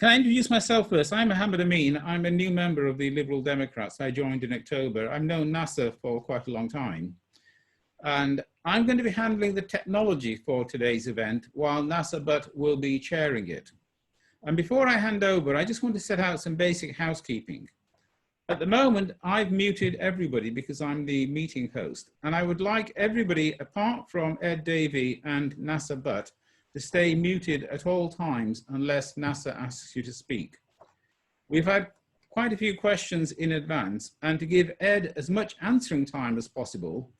Can I introduce myself first? I'm Mohammed Amin. I'm a new member of the Liberal Democrats. I joined in October. I've known Nasser for quite a long time. And I'm going to be handling the technology for today's event while Nasser Butt will be chairing it. And before I hand over, I just want to set out some basic housekeeping. At the moment, I've muted everybody because I'm the meeting host. And I would like everybody, apart from Ed Davey and Nasser Butt, to stay muted at all times unless Nasser asks you to speak. We've had quite a few questions in advance, and to give Ed as much answering time as possible,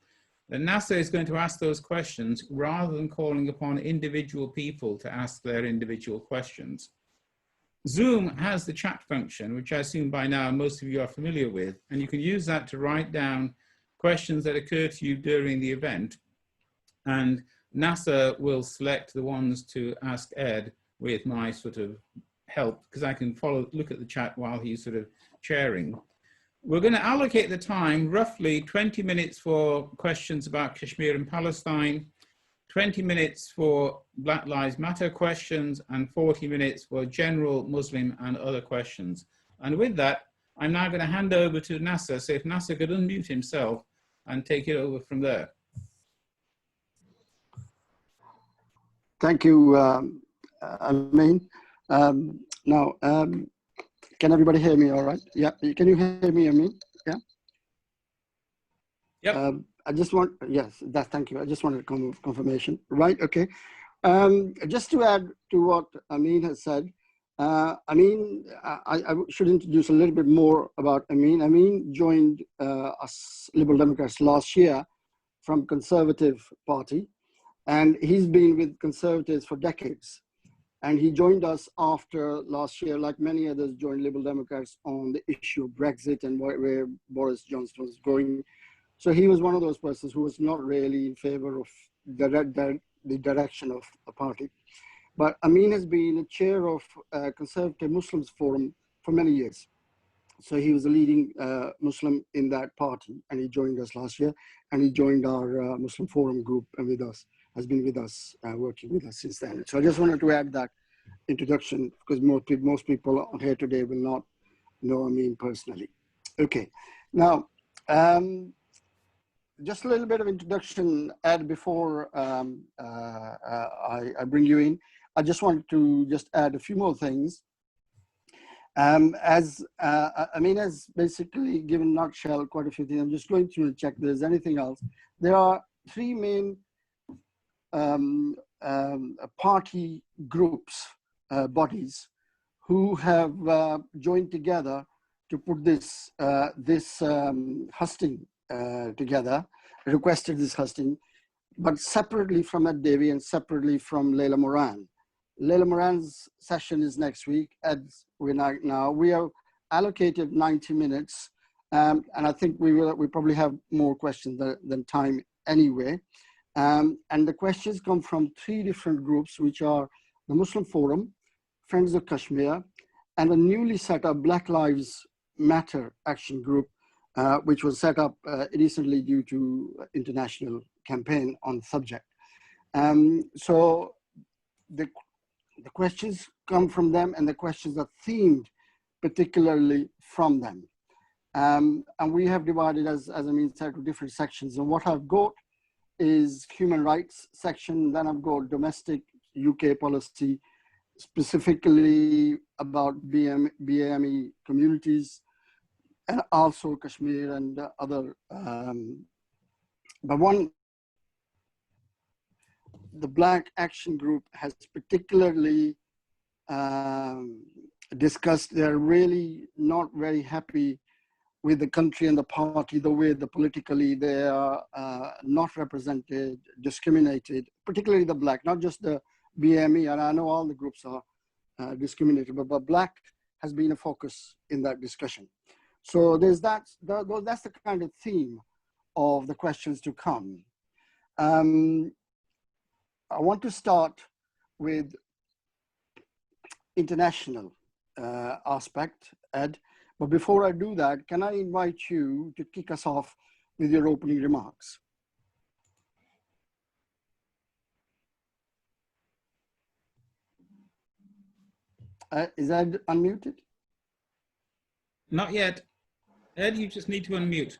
then Nasser is going to ask those questions rather than calling upon individual people to ask their individual questions. Zoom has the chat function, which I assume by now most of you are familiar with, and you can use that to write down questions that occur to you during the event. And Nasser will select the ones to ask Ed with my sort of help, because I can look at the chat while he's sort of chairing. We're going to allocate the time, roughly 20 minutes for questions about Kashmir and Palestine, 20 minutes for Black Lives Matter questions, and 40 minutes for general Muslim and other questions. And with that, I'm now going to hand over to Nasser, so if Nasser could unmute himself and take it over from there. Thank you, Amin. Now, can everybody hear me all right? Yeah, can you hear me, Amin? Yeah? Yep. I just want, yes, thank you. I just wanted confirmation. Right, okay. Just to add to what Amin has said, I should introduce a little bit more about Amin. Amin joined us Liberal Democrats last year from Conservative Party. And he's been with Conservatives for decades. And he joined us after last year, like many others joined Liberal Democrats on the issue of Brexit and where Boris Johnson was going. So he was one of those persons who was not really in favor of the direction of the party. But Amin has been a chair of Conservative Muslim Forum for many years. So he was a leading Muslim in that party, and he joined us last year, and he joined our Muslim Forum group and with us. Has been with us, working with us since then. So I just wanted to add that introduction because most people here today will not know Amin personally. Okay, now, just a little bit of introduction, Ed, before I bring you in. I just wanted to just add a few more things. As Amin has basically given a nutshell quite a few things. I'm just going through and check if there's anything else. There are three main party groups, bodies, who have joined together to put this husting together, requested this husting, but separately from Ed Davey and separately from Layla Moran. Layla Moran's session is next week. Ed's now. We have allocated 90 minutes, and I think we probably have more questions than time anyway. And the questions come from three different groups, which are the Muslim Forum, Friends of Kashmir, and a newly set up Black Lives Matter action group, which was set up recently due to international campaign on the subject. So the questions come from them, and the questions are themed particularly from them. And we have divided, as I mean, into different sections. And what I've got is human rights section, then I've got domestic UK policy, specifically about BAME communities, and also Kashmir and other. But the Black Action Group has particularly discussed, they're really not very happy with the country and the party, the way politically they are not represented, discriminated, particularly the Black, not just the BME, and I know all the groups are discriminated, but Black has been a focus in that discussion. So there's that's the kind of theme of the questions to come. I want to start with international aspect, Ed. But before I do that, can I invite you to kick us off with your opening remarks? Is Ed unmuted? Not yet. Ed, you just need to unmute.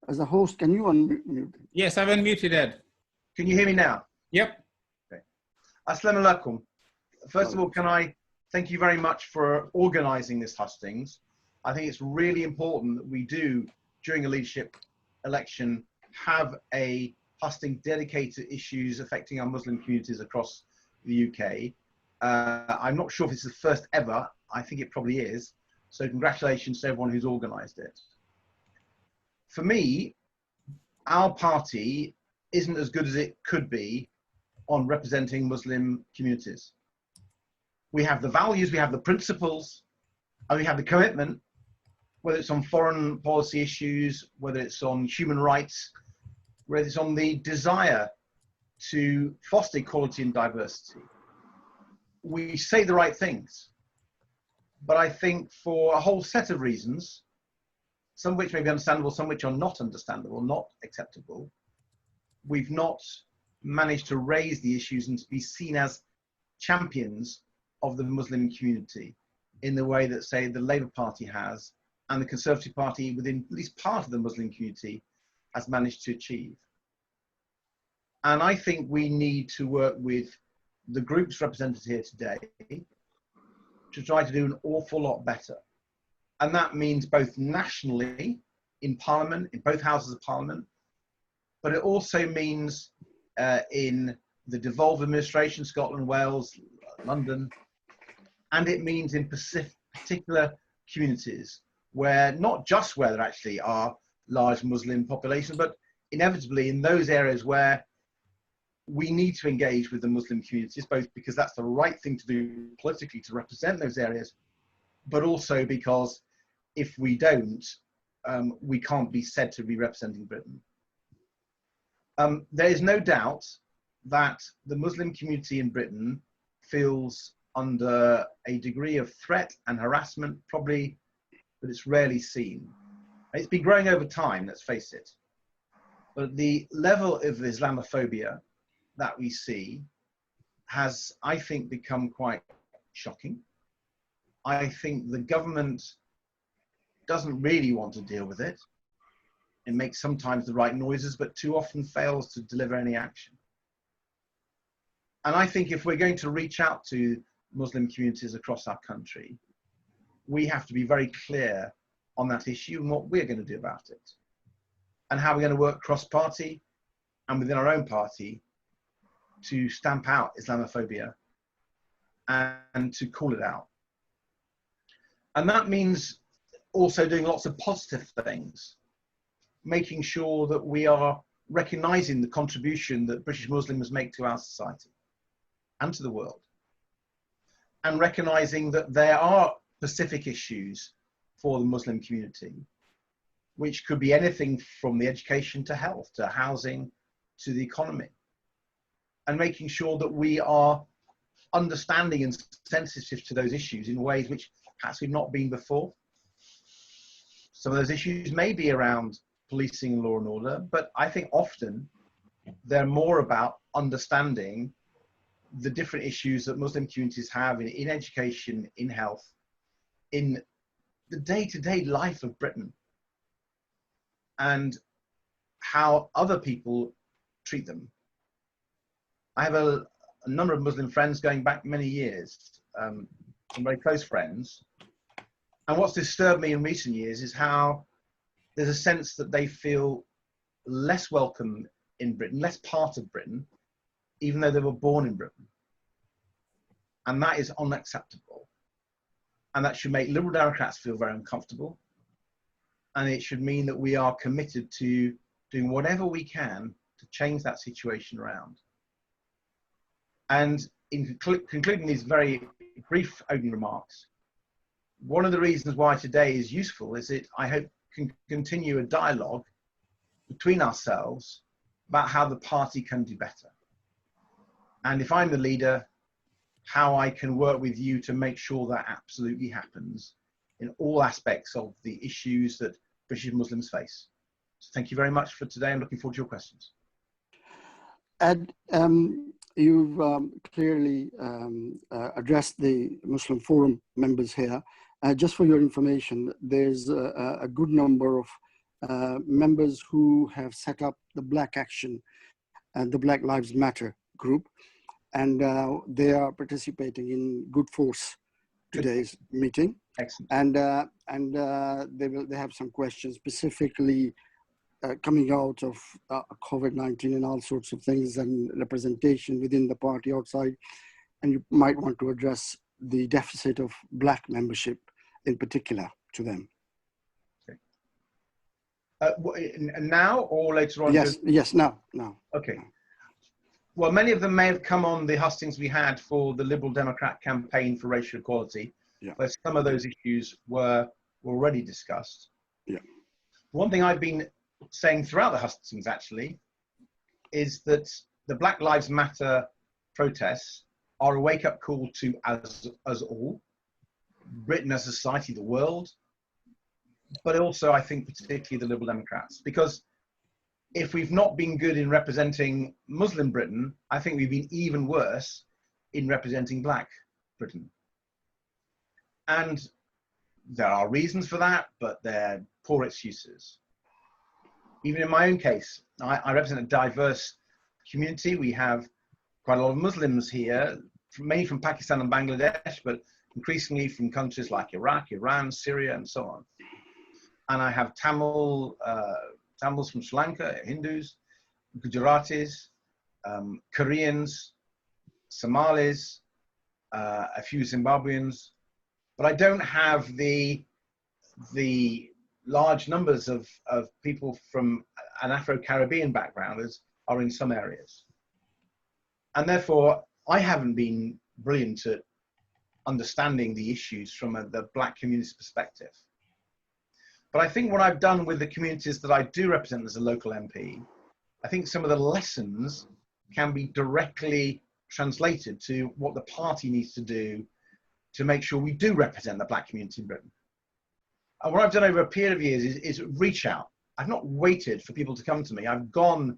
As a host, can you unmute? Yes, I've unmuted Ed. Can you hear me now? Yep. Okay. Assalamu alaikum. First of all, can I thank you very much for organizing this hustings. I think it's really important that we do, during a leadership election, have a husting dedicated to issues affecting our Muslim communities across the UK. I'm not sure if it's the first ever. I think it probably is. So congratulations to everyone who's organized it. For me, our party isn't as good as it could be on representing Muslim communities. We have the values, we have the principles, and we have the commitment, whether it's on foreign policy issues, whether it's on human rights, whether it's on the desire to foster equality and diversity. We say the right things, but I think for a whole set of reasons, some of which may be understandable, some which are not understandable, not acceptable, we've not managed to raise the issues and to be seen as champions of the Muslim community in the way that, say, the Labour Party has, and the Conservative Party within at least part of the Muslim community has managed to achieve. And I think we need to work with the groups represented here today to try to do an awful lot better. And that means both nationally, in Parliament, in both houses of Parliament, but it also means in the devolved administration, Scotland, Wales, London, and it means in particular communities where, not just where there actually are large Muslim populations, but inevitably in those areas where we need to engage with the Muslim communities, both because that's the right thing to do politically to represent those areas, but also because if we don't, we can't be said to be representing Britain. There is no doubt that the Muslim community in Britain feels under a degree of threat and harassment, probably, but it's rarely seen. It's been growing over time, let's face it. But the level of Islamophobia that we see has, I think, become quite shocking. I think the government doesn't really want to deal with it. It makes sometimes the right noises, but too often fails to deliver any action. And I think if we're going to reach out to Muslim communities across our country, we have to be very clear on that issue and what we're going to do about it, and how we're going to work cross-party and within our own party to stamp out Islamophobia and to call it out. And that means also doing lots of positive things, making sure that we are recognizing the contribution that British Muslims make to our society and to the world, and recognizing that there are specific issues for the Muslim community, which could be anything from the education to health, to housing, to the economy, and making sure that we are understanding and sensitive to those issues in ways which perhaps we've not been before. Some of those issues may be around policing and law and order, but I think often they're more about understanding the different issues that Muslim communities have in education, in health, in the day-to-day life of Britain, and how other people treat them. I have a number of Muslim friends going back many years, some very close friends. And what's disturbed me in recent years is how there's a sense that they feel less welcome in Britain, less part of Britain, even though they were born in Britain. And that is unacceptable. And that should make Liberal Democrats feel very uncomfortable. And it should mean that we are committed to doing whatever we can to change that situation around. And in concluding these very brief opening remarks, one of the reasons why today is useful is that I hope can continue a dialogue between ourselves about how the party can do better. And if I'm the leader, how I can work with you to make sure that absolutely happens in all aspects of the issues that British Muslims face. So thank you very much for today. I'm looking forward to your questions. Ed, you've clearly addressed the Muslim Forum members here. Just for your information, there's a good number of members who have set up the Black Action and the Black Lives Matter group, and they are participating in good force today's meeting. Excellent. And they have some questions specifically coming out of COVID-19 and all sorts of things, and representation within the party outside. And you might want to address the deficit of Black membership in particular to them. Okay. Now or later on? Yes, now. Okay. Well, many of them may have come on the hustings we had for the Liberal Democrat campaign for racial equality, where some of those issues were already discussed. Yeah. One thing I've been saying throughout the hustings actually is that the Black Lives Matter protests are a wake-up call to us all, Britain as a society, the world, but also I think particularly the Liberal Democrats, because if we've not been good in representing Muslim Britain, I think we've been even worse in representing Black Britain. And there are reasons for that, but they're poor excuses. Even in my own case, I represent a diverse community. We have quite a lot of Muslims here, mainly from Pakistan and Bangladesh, but increasingly from countries like Iraq, Iran, Syria, and so on. And I have Tamils from Sri Lanka, Hindus, Gujaratis, Koreans, Somalis, a few Zimbabweans, but I don't have the large numbers of people from an Afro-Caribbean background as are in some areas. And therefore, I haven't been brilliant at understanding the issues from the Black community's perspective. But I think what I've done with the communities that I do represent as a local MP, I think some of the lessons can be directly translated to what the party needs to do to make sure we do represent the Black community in Britain. And what I've done over a period of years is reach out. I've not waited for people to come to me. I've gone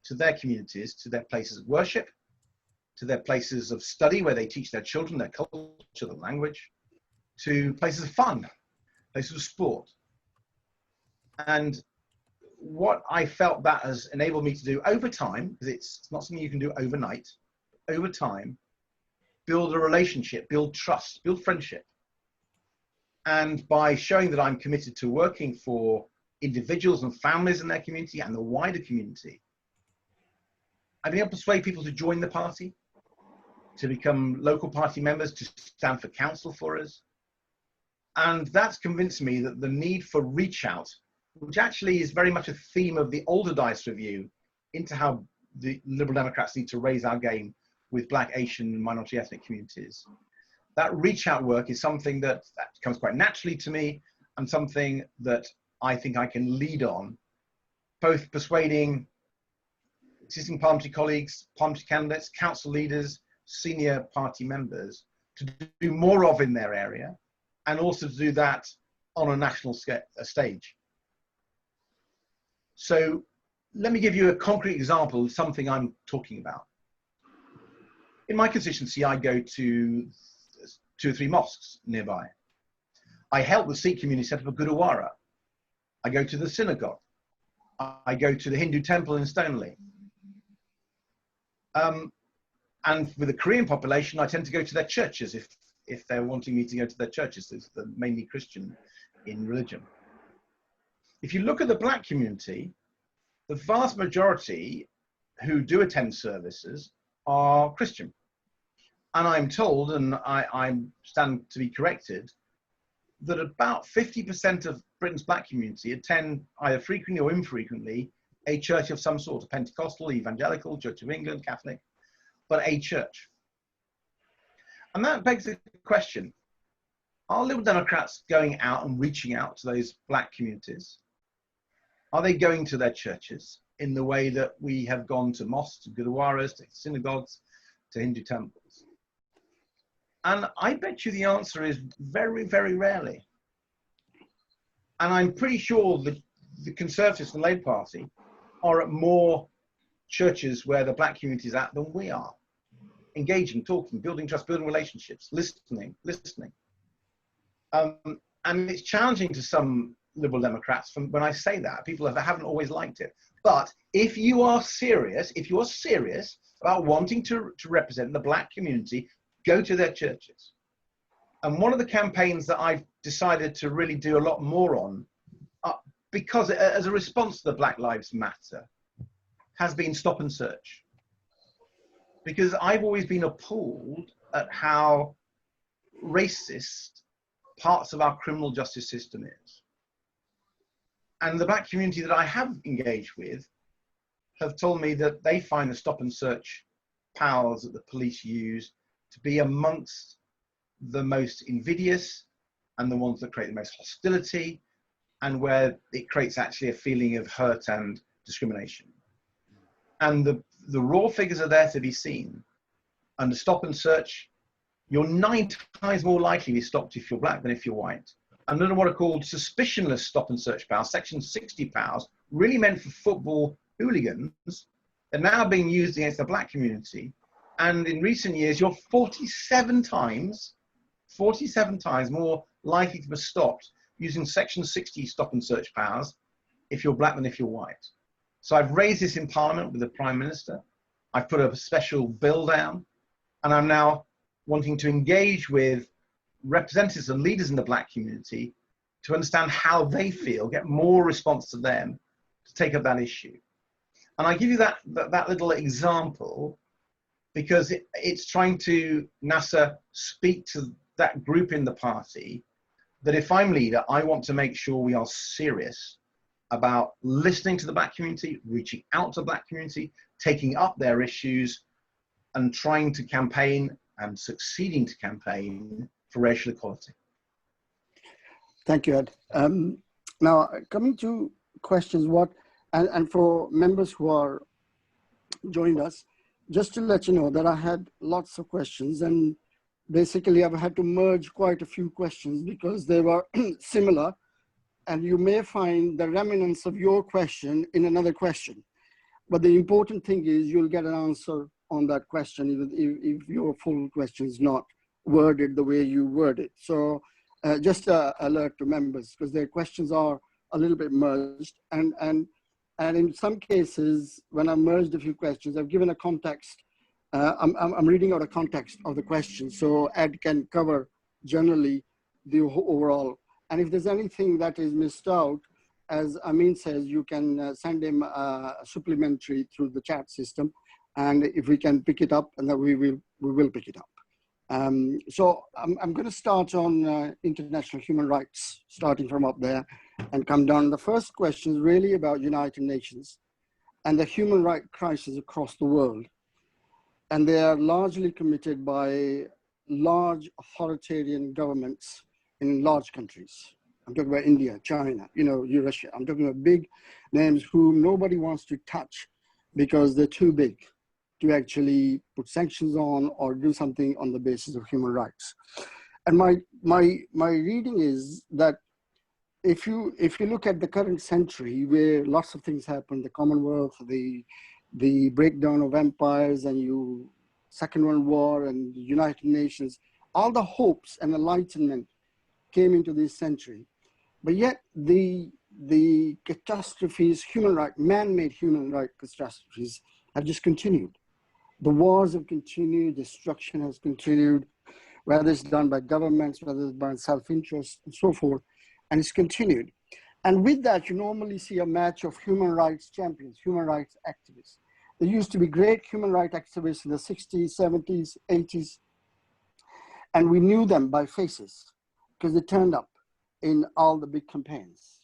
to their communities, to their places of worship, to their places of study where they teach their children their culture, their language, to places of fun, places of sport. And what I felt that has enabled me to do over time, because it's not something you can do overnight, over time, build a relationship, build trust, build friendship. And by showing that I'm committed to working for individuals and families in their community and the wider community, I've been able to persuade people to join the party, to become local party members, to stand for council for us. And that's convinced me that the need for reach out, which actually is very much a theme of the older DICE review into how the Liberal Democrats need to raise our game with Black, Asian, and minority ethnic communities. That reach out work is something that comes quite naturally to me, and something that I think I can lead on, both persuading existing parliamentary colleagues, parliamentary candidates, council leaders, senior party members to do more of in their area, and also to do that on a national stage. So let me give you a concrete example of something I'm talking about. In my constituency, I go to 2 or 3 mosques nearby. I help the Sikh community set up a Gurdwara. I go to the synagogue. I go to the Hindu temple in Stoneleigh. And with the Korean population, I tend to go to their churches if they're wanting me to go to their churches. They're mainly Christian in religion. If you look at the Black community, the vast majority who do attend services are Christian. And I'm told, and I stand to be corrected, that about 50% of Britain's Black community attend either frequently or infrequently a church of some sort, a Pentecostal, evangelical, Church of England, Catholic, but a church. And that begs the question, are Liberal Democrats going out and reaching out to those Black communities? Are they going to their churches in the way that we have gone to mosques, to Gurdwaras, to synagogues, to Hindu temples? And I bet you the answer is very, very rarely. And I'm pretty sure that the Conservatives and Labour Party are at more churches where the black community is at than we are. Engaging, talking, building trust, building relationships, listening. And it's challenging to some Liberal Democrats from when I say that. People haven't always liked it. But if you are serious about wanting to represent the black community, go to their churches. And one of the campaigns that I've decided to really do a lot more on, because as a response to the Black Lives Matter, has been stop and search. Because I've always been appalled at how racist parts of our criminal justice system is. And the black community that I have engaged with have told me that they find the stop and search powers that the police use to be amongst the most invidious and the ones that create the most hostility, and where it creates actually a feeling of hurt and discrimination. And the raw figures are there to be seen. Under stop and search, you're 9 times more likely to be stopped if you're black than if you're white. And under what are called suspicionless stop and search powers, Section 60 powers, really meant for football hooligans, are now being used against the black community. And in recent years, you're 47 times more likely to be stopped using Section 60 stop and search powers if you're black than if you're white. So I've raised this in Parliament with the Prime Minister. I've put a special bill down, and I'm now wanting to engage with representatives and leaders in the black community to understand how they feel, get more response to them to take up that issue. And I give you that little example because it's trying to, Nasser, speak to that group in the party that if I'm leader, I want to make sure we are serious about listening to the black community, reaching out to the black community, taking up their issues, and trying to campaign and succeeding to campaign for racial equality. Thank you, Ed. Now, coming to questions, and for members who are joined us, just to let you know that I had lots of questions, and basically I've had to merge quite a few questions because they were similar, and you may find the remnants of your question in another question. But the important thing is you'll get an answer on that question, even if your full question is not worded the way you word it. So just alert to members, because their questions are a little bit merged. And in some cases, when I merged a few questions, I've given a context. I'm reading out a context of the question, so Ed can cover generally the overall. And if there's anything that is missed out, as Amin says, you can send him a supplementary through the chat system. And if we can pick it up, and then we will pick it up. So I'm going to start on international human rights, starting from up there and come down. The first question is really about United Nations and the human rights crisis across the world. And they are largely committed by large authoritarian governments in large countries. I'm talking about India, China, Russia. I'm talking about big names whom nobody wants to touch because they're too big to actually put sanctions on or do something on the basis of human rights. And my reading is that if you look at the current century where lots of things happen, the Commonwealth, the breakdown of empires, and Second World War and the United Nations, all the hopes and enlightenment came into this century. But yet the catastrophes, man-made human rights catastrophes have just continued. The wars have continued, destruction has continued, whether it's done by governments, whether it's by self-interest and so forth, and it's continued. And with that, you normally see a match of human rights champions, human rights activists. There used to be great human rights activists in the 60s, 70s, 80s, and we knew them by faces because they turned up in all the big campaigns,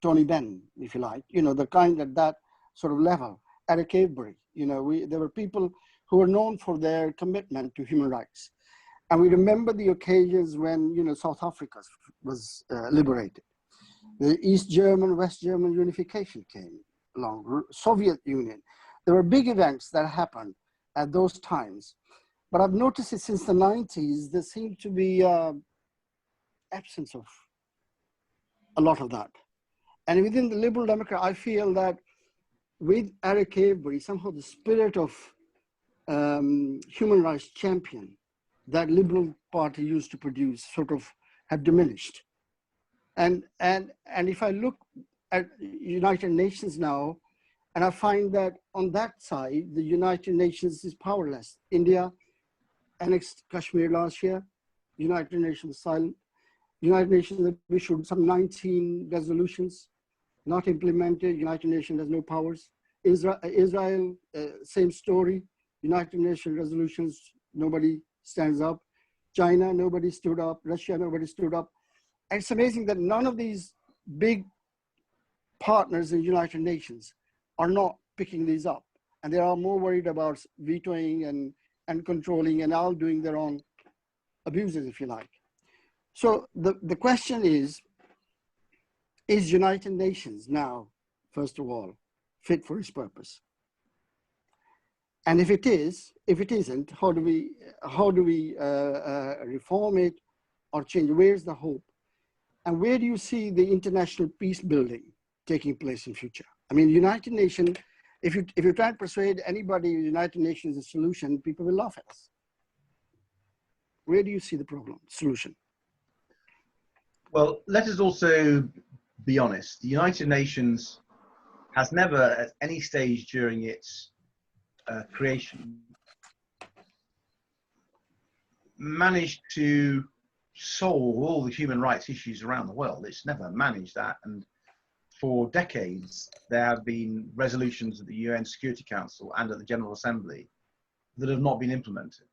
Tony Benn, if you like, the kind at that sort of level, Eric Avebury, there were people who were known for their commitment to human rights. And we remember the occasions when, South Africa was liberated. The East German, West German unification came along, Soviet Union. There were big events that happened at those times. But I've noticed it since the 90s, there seemed to be absence of a lot of that. And within the Liberal Democrat, I feel that with Eric Avery, somehow the spirit of human rights champion that Liberal Party used to produce sort of have diminished. And if I look at United Nations now, and I find that on that side, the United Nations is powerless. India annexed Kashmir last year. United Nations was silent. United Nations have issued some 19 resolutions, not implemented. United Nations has no powers. Israel, same story. United Nations resolutions, nobody stands up. China, nobody stood up. Russia, nobody stood up. And it's amazing that none of these big partners in United Nations are not picking these up. And they are more worried about vetoing and controlling and all doing their own abuses, if you like. So the question is United Nations now, first of all, fit for its purpose? And if it isn't, how do we reform it or change? Where's the hope? And where do you see the international peace building taking place in future? I mean, United Nations, if you try to persuade anybody United Nations is a solution, people will laugh at us. Where do you see the problem, solution? Well, let us also be honest. The United Nations has never at any stage during its creation managed to solve all the human rights issues around the world. It's never managed that. And for decades, there have been resolutions at the UN Security Council and at the General Assembly that have not been implemented.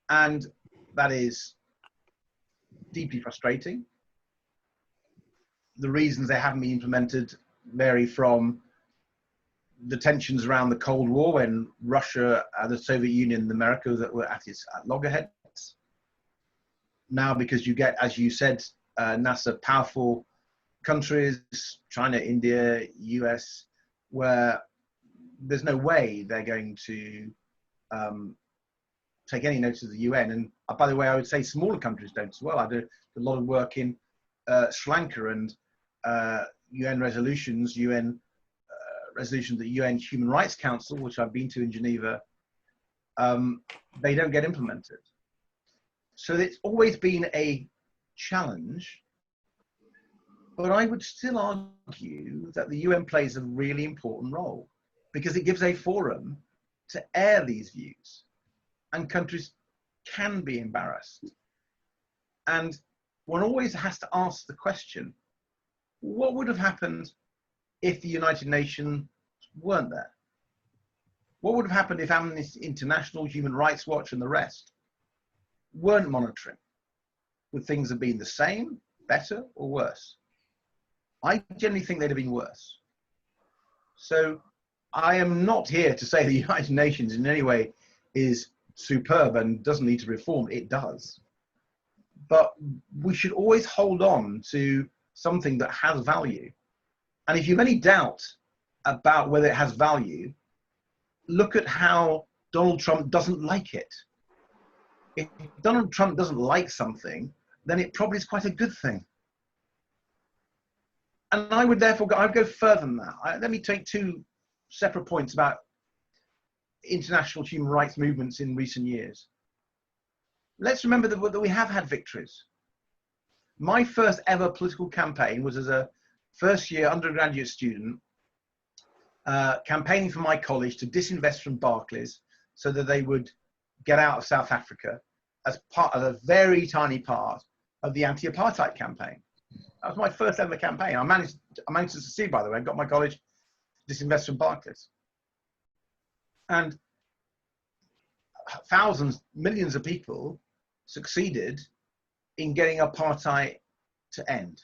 And that is deeply frustrating. The reasons they haven't been implemented vary from the tensions around the Cold War, when Russia, the Soviet Union and America that were at loggerheads. Now, because you get, as you said, Nasser, powerful countries, China, India, US, where there's no way they're going to take any notice of the UN. And by the way, I would say smaller countries don't as well. I do a lot of work in Sri Lanka, and UN resolutions, resolutions, the UN Human Rights Council, which I've been to in Geneva, they don't get implemented. So it's always been a challenge, but I would still argue that the UN plays a really important role because it gives a forum to air these views, and countries can be embarrassed. And one always has to ask the question, what would have happened if the United Nations weren't there? What would have happened if Amnesty International, Human Rights Watch and the rest weren't monitoring? Would things have been the same, better or worse? I generally think they'd have been worse. So I am not here to say the United Nations in any way is superb and doesn't need to reform. It does. But we should always hold on to something that has value. And if you have any doubt about whether it has value, look at how Donald Trump doesn't like it. If Donald Trump doesn't like something, then it probably is quite a good thing. And I would therefore I'd go further than that. Let me take two separate points about international human rights movements in recent years. Let's remember that we have had victories. My first ever political campaign was as a first-year undergraduate student, campaigning for my college to disinvest from Barclays so that they would get out of South Africa as part of a very tiny part of the anti-apartheid campaign. That was my first ever campaign. I managed to succeed, by the way. I got my college to disinvest from Barclays. And thousands, millions of people succeeded in getting apartheid to end.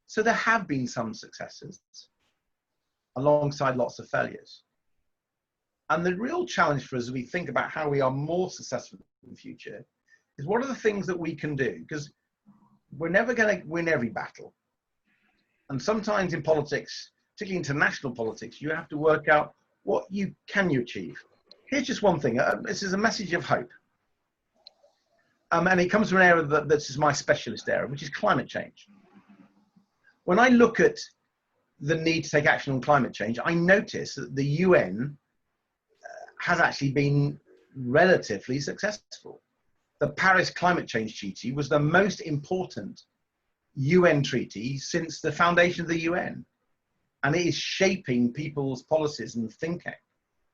So there have been some successes alongside lots of failures. And the real challenge for us as we think about how we are more successful in the future is what are the things that we can do? Because we're never going to win every battle. And sometimes in politics, particularly international politics, you have to work out what can you achieve. Here's just one thing. This is a message of hope. And it comes from an area that's my specialist area, which is climate change. When I look at the need to take action on climate change, I notice that the UN has actually been relatively successful. The Paris Climate Change Treaty was the most important UN treaty since the foundation of the UN. And it is shaping people's policies and thinking.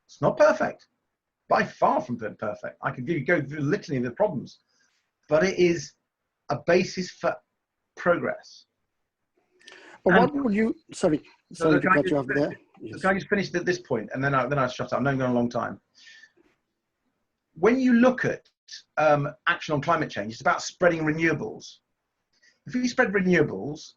It's not perfect, by far from perfect. I could go through the litany of the problems, but it is a basis for progress. But what would you, sorry to cut you off there. Yes. Can I just finish at this point, and then I shut up? I know I'm going a long time. When you look at action on climate change, it's about spreading renewables. If we spread renewables,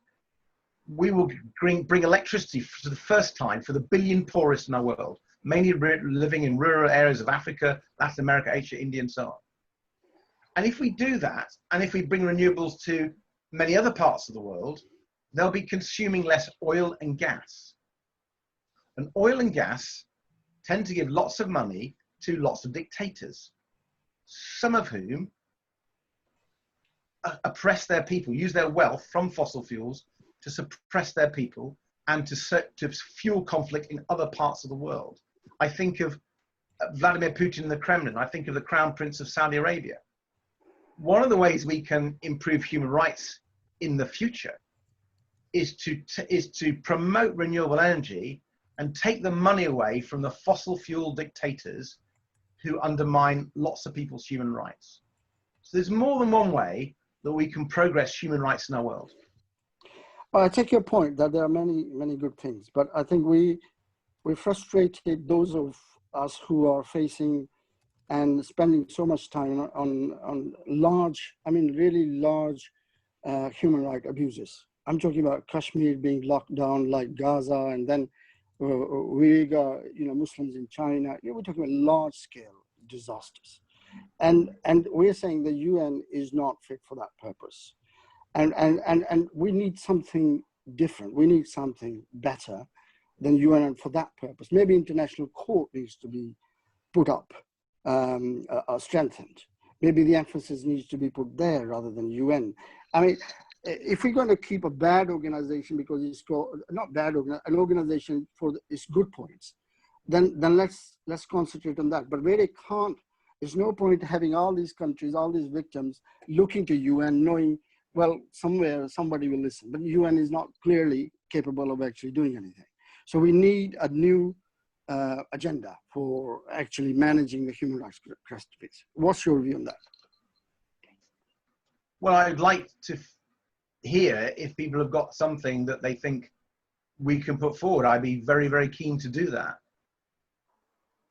we will bring electricity for the first time for the billion poorest in our world, mainly living in rural areas of Africa, Latin America, Asia, India, and so on. And if we do that, and if we bring renewables to many other parts of the world, they'll be consuming less oil and gas. And oil and gas tend to give lots of money to lots of dictators, some of whom oppress their people, use their wealth from fossil fuels to suppress their people and to fuel conflict in other parts of the world. I think of Vladimir Putin in the Kremlin. I think of the Crown Prince of Saudi Arabia. One of the ways we can improve human rights in the future is to promote renewable energy and take the money away from the fossil fuel dictators who undermine lots of people's human rights. So there's more than one way that we can progress human rights in our world. Well, I take your point that there are many, many good things, but I think we frustrated those of us who are facing and spending so much time on large, I mean, really large human rights abuses. I'm talking about Kashmir being locked down like Gaza, and then Uyghur, Muslims in China. We're talking about large scale disasters. And we're saying the UN is not fit for that purpose. And we need something different. We need something better than UN, and for that purpose, maybe international court needs to be put up, strengthened. Maybe the emphasis needs to be put there rather than UN. I mean, if we're going to keep a bad organization because it's called, not bad, an organization for its good points, then let's concentrate on that. But where they can't, there's no point having all these countries, all these victims looking to UN, knowing, well, somewhere somebody will listen. But UN is not clearly capable of actually doing anything. So we need a new agenda for actually managing the human rights crisis. What's your view on that? Well, I'd like to hear if people have got something that they think we can put forward. I'd be very, very keen to do that.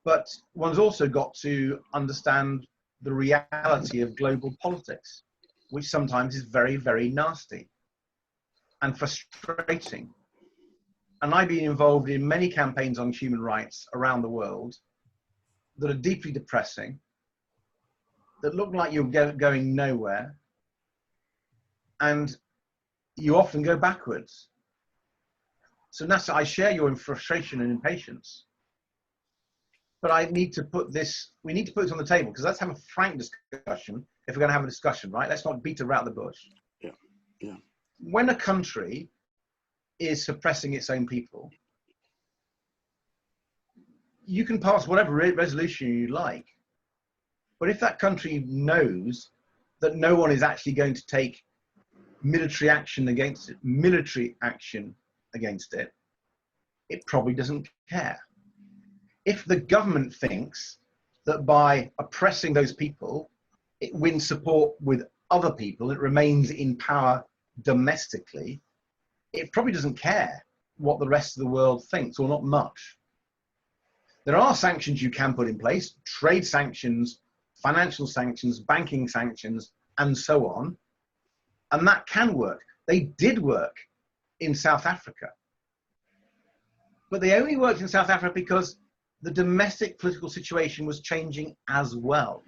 But one's also got to understand the reality of global politics, which sometimes is very, very nasty and frustrating. And I've been involved in many campaigns on human rights around the world that are deeply depressing, that look like you're going nowhere, and you often go backwards. So Nasser, I share your frustration and impatience, but I need to put this, we need to put this on the table, because let's have a frank discussion if we're going to have a discussion, right? Let's not beat around the bush. Yeah. When a country is suppressing its own people, you can pass whatever resolution you like, but if that country knows that no one is actually going to take military action against it, it probably doesn't care. If the government thinks that by oppressing those people, it wins support with other people, it remains in power domestically, it probably doesn't care what the rest of the world thinks, or not much. There are sanctions you can put in place, trade sanctions, financial sanctions, banking sanctions, and so on. And that can work. They did work in South Africa. But they only worked in South Africa because the domestic political situation was changing as well.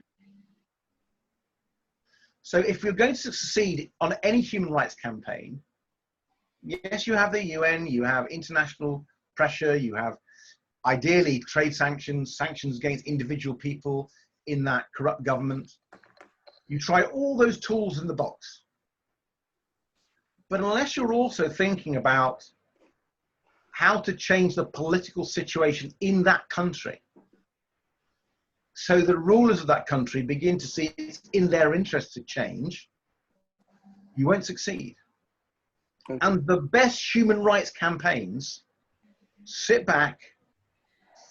So if we're going to succeed on any human rights campaign, yes, you have the UN, you have international pressure, you have ideally trade sanctions, sanctions against individual people in that corrupt government. You try all those tools in the box. But unless you're also thinking about how to change the political situation in that country, so the rulers of that country begin to see it's in their interest to change, you won't succeed. Okay. And the best human rights campaigns sit back,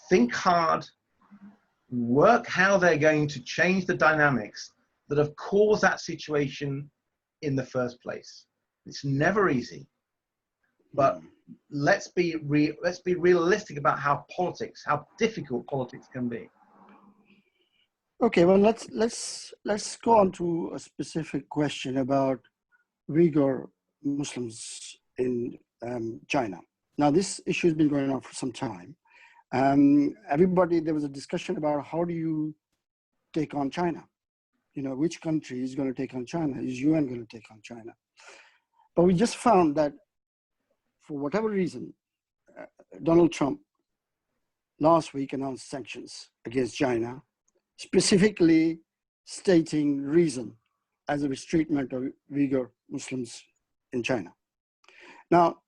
think hard, work how they're going to change the dynamics that have caused that situation in the first place. It's never easy, but let's be realistic about how difficult politics can be. Okay, well, let's go on to a specific question about Uyghur Muslims in China. Now, this issue has been going on for some time. There was a discussion about how do you take on China? You know, which country is going to take on China? Is UN going to take on China? But we just found that for whatever reason, Donald Trump last week announced sanctions against China, specifically stating reason as a mistreatment of Uyghur Muslims in China. Now,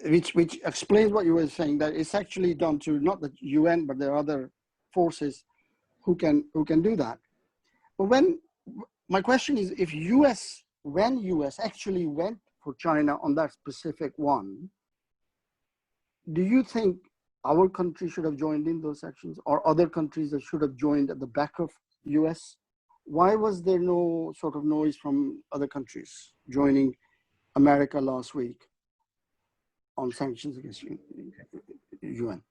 which explains what you were saying, that it's actually done to not the UN, but there are other forces who can do that. But my question is, when US actually went for China on that specific one, do you think our country should have joined in those actions, or other countries that should have joined at the back of US? Why was there no sort of noise from other countries joining America last week on sanctions against UN?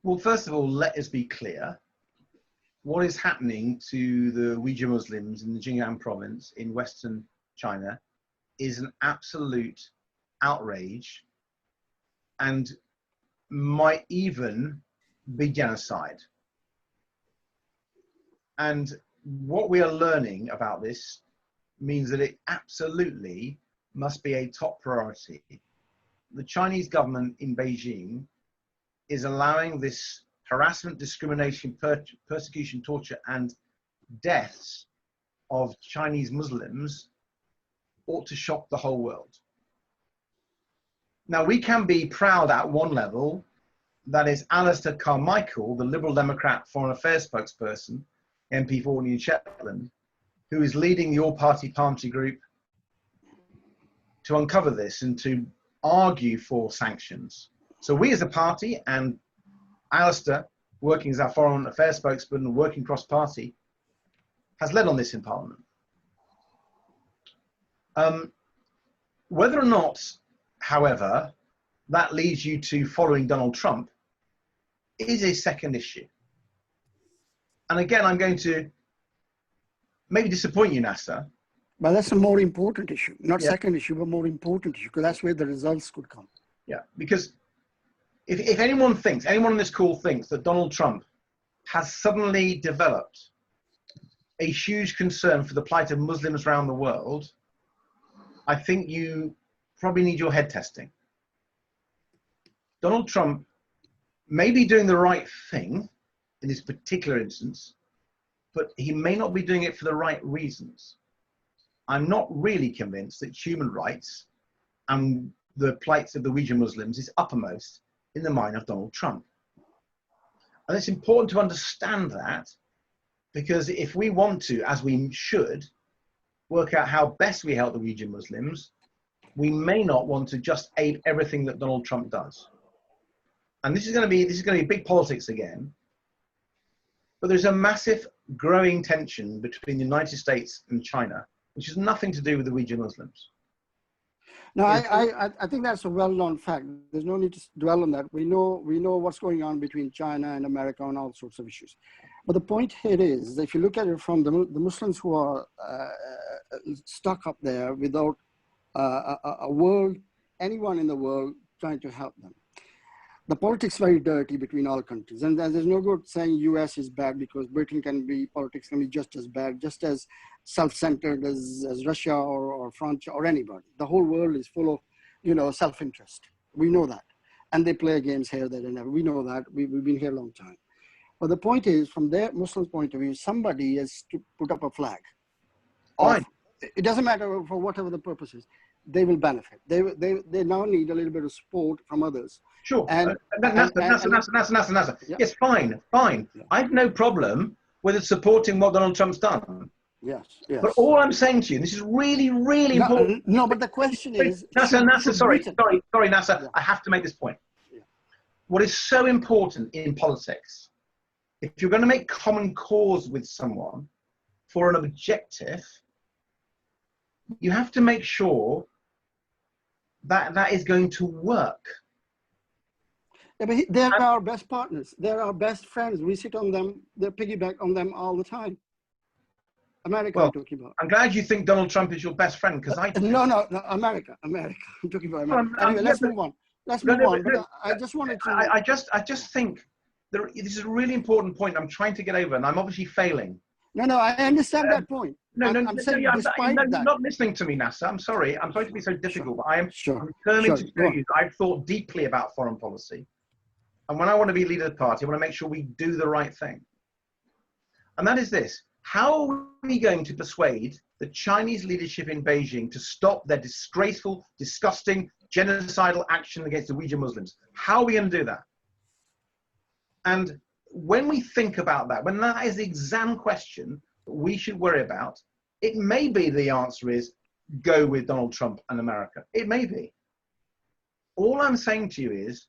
Well, first of all, let us be clear. What is happening to the Uyghur Muslims in the Xinjiang province in Western China is an absolute outrage and might even be genocide. And what we are learning about this means that it absolutely must be a top priority. The Chinese government in Beijing is allowing this harassment, discrimination, persecution, torture, and deaths of Chinese Muslims ought to shock the whole world. Now, we can be proud at one level, that is Alistair Carmichael, the Liberal Democrat Foreign Affairs spokesperson, MP for Orkney and Shetland, who is leading the all-party parliamentary group to uncover this and to argue for sanctions. So we as a party, and Alistair, working as our Foreign Affairs spokesman and working cross-party, has led on this in Parliament. Whether or not, however, that leads you to following Donald Trump is a second issue. And again, I'm going to maybe disappoint you, Nasser. But that's a more important issue, not second issue, but more important issue, because that's where the results could come. Yeah, because if anyone on this call thinks that Donald Trump has suddenly developed a huge concern for the plight of Muslims around the world, I think you probably need your head testing. Donald Trump may be doing the right thing in this particular instance, but he may not be doing it for the right reasons. I'm not really convinced that human rights and the plights of the Uyghur Muslims is uppermost in the mind of Donald Trump. And it's important to understand that, because if we want to, as we should, work out how best we help the Uyghur Muslims, we may not want to just ape everything that Donald Trump does. And this is going to be big politics again. But there's a massive growing tension between the United States and China, which has nothing to do with the Uyghur Muslims. No, I think that's a well-known fact. There's no need to dwell on that. We know what's going on between China and America on all sorts of issues. But the point here is that if you look at it from the Muslims who are stuck up there without anyone in the world trying to help them. The politics is very dirty between all countries. And there's no good saying US is bad, because politics can be just as bad, just as self-centered as Russia or France or anybody. The whole world is full of, self-interest. We know that. And they play games here, there, and ever. We know that. We've been here a long time. But the point is, from their Muslim point of view, somebody has to put up a flag. Fine. It doesn't matter for whatever the purpose is. they will benefit. They now need a little bit of support from others. Sure. And Nasser. Yeah. Yes, fine. Yeah. I have no problem with it supporting what Donald Trump's done. Yes. But all I'm saying to you, and this is really, really important. No, but the question is, Nasser, sorry, Nasser. Yeah. I have to make this point. Yeah. What is so important in politics, if you're going to make common cause with someone for an objective, you have to make sure that that is going to work. Yeah, but they're our best partners. They're our best friends. We sit on them. They piggyback on them all the time. America, Well, I'm talking about. I'm glad you think Donald Trump is your best friend, because I No, America. I'm talking about America. Anyway, let's move on. Let's move on. But I just wanted to. I just think this is a really important point I'm trying to get over, and I'm obviously failing. No, I understand that point. I'm saying despite you're that. not listening to me, Nasser. I'm sorry to be so difficult, but I'm determined to show you that I've thought deeply about foreign policy. And when I want to be leader of the party, I want to make sure we do the right thing. And that is this. How are we going to persuade the Chinese leadership in Beijing to stop their disgraceful, disgusting, genocidal action against the Uyghur Muslims? How are we going to do that? And when we think about that, when that is the exam question that we should worry about, it may be the answer is go with Donald Trump and America. It may be. All I'm saying to you is,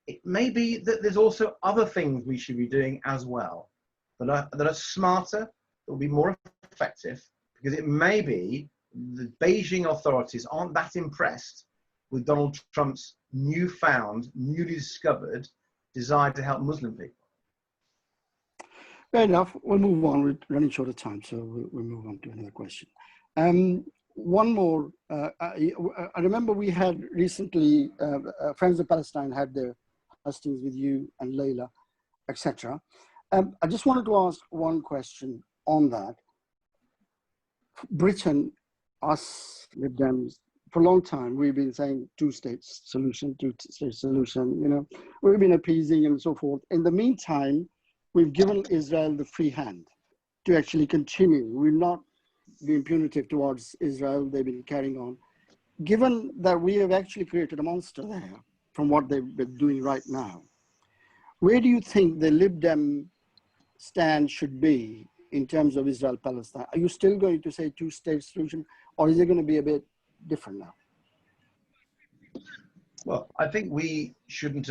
it may be that there's also other things we should be doing as well that are smarter, that will be more effective, because it may be the Beijing authorities aren't that impressed with Donald Trump's newfound, newly discovered desire to help Muslim people. Fair enough. We'll move on. We're running short of time, so we'll move on to another question. One more. I remember we had recently, Friends of Palestine had their hustings with you and Layla, etc. I just wanted to ask one question on that. Britain, us, Lib Dems, for a long time, we've been saying two-state solution, you know, we've been appeasing and so forth. In the meantime, we've given Israel the free hand to actually continue. We've not been punitive towards Israel. They've been carrying on. Given that we have actually created a monster there from what they've been doing right now, where do you think the Lib Dem stand should be in terms of Israel-Palestine? Are you still going to say two-state solution, or is it going to be a bit different now? Well, I think we shouldn't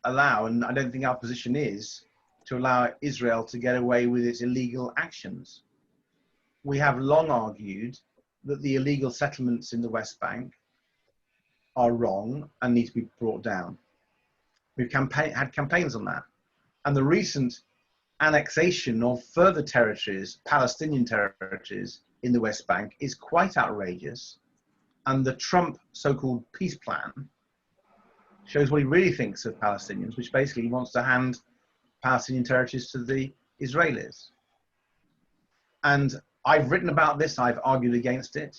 allow, and I don't think our position is, to allow Israel to get away with its illegal actions. We have long argued that the illegal settlements in the West Bank are wrong and need to be brought down. We've had campaigns on that. And the recent annexation of further territories, Palestinian territories in the West Bank, is quite outrageous. And the Trump so-called peace plan shows what he really thinks of Palestinians, which basically wants to hand Palestinian territories to the Israelis. And I've written about this, I've argued against it.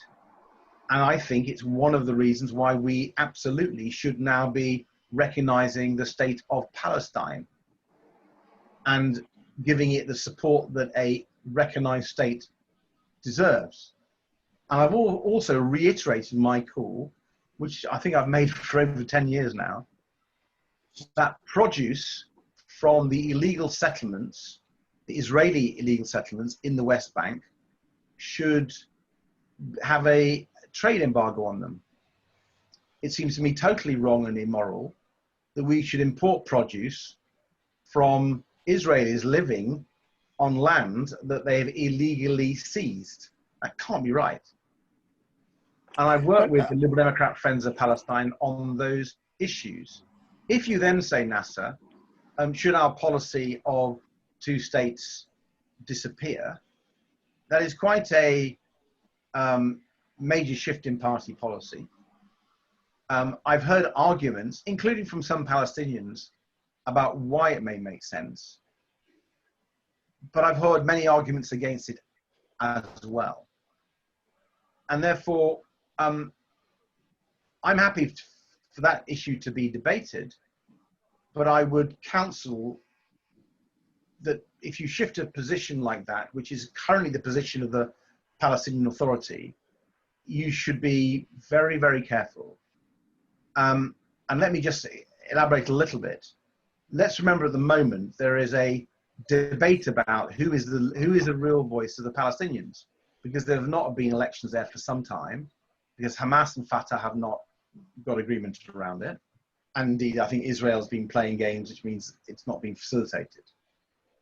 And I think it's one of the reasons why we absolutely should now be recognizing the state of Palestine and giving it the support that a recognized state deserves. And I've also reiterated my call, which I think I've made for over 10 years now, that produce from the illegal settlements, the Israeli illegal settlements in the West Bank, should have a trade embargo on them. It seems to me totally wrong and immoral that we should import produce from Israelis living on land that they've illegally seized. That can't be right. And I've worked with the Liberal Democrat Friends of Palestine on those issues. If you then say, Nasser, should our policy of two states disappear, that is quite a major shift in party policy. I've heard arguments, including from some Palestinians, about why it may make sense. But I've heard many arguments against it as well. And therefore, I'm happy for that issue to be debated, but I would counsel that if you shift a position like that, which is currently the position of the Palestinian Authority, you should be very, very careful. And let me just elaborate a little bit. Let's remember at the moment there is a debate about who is the real voice of the Palestinians, because there have not been elections there for some time, because Hamas and Fatah have not got agreement around it. And indeed, I think Israel's been playing games, which means it's not being facilitated.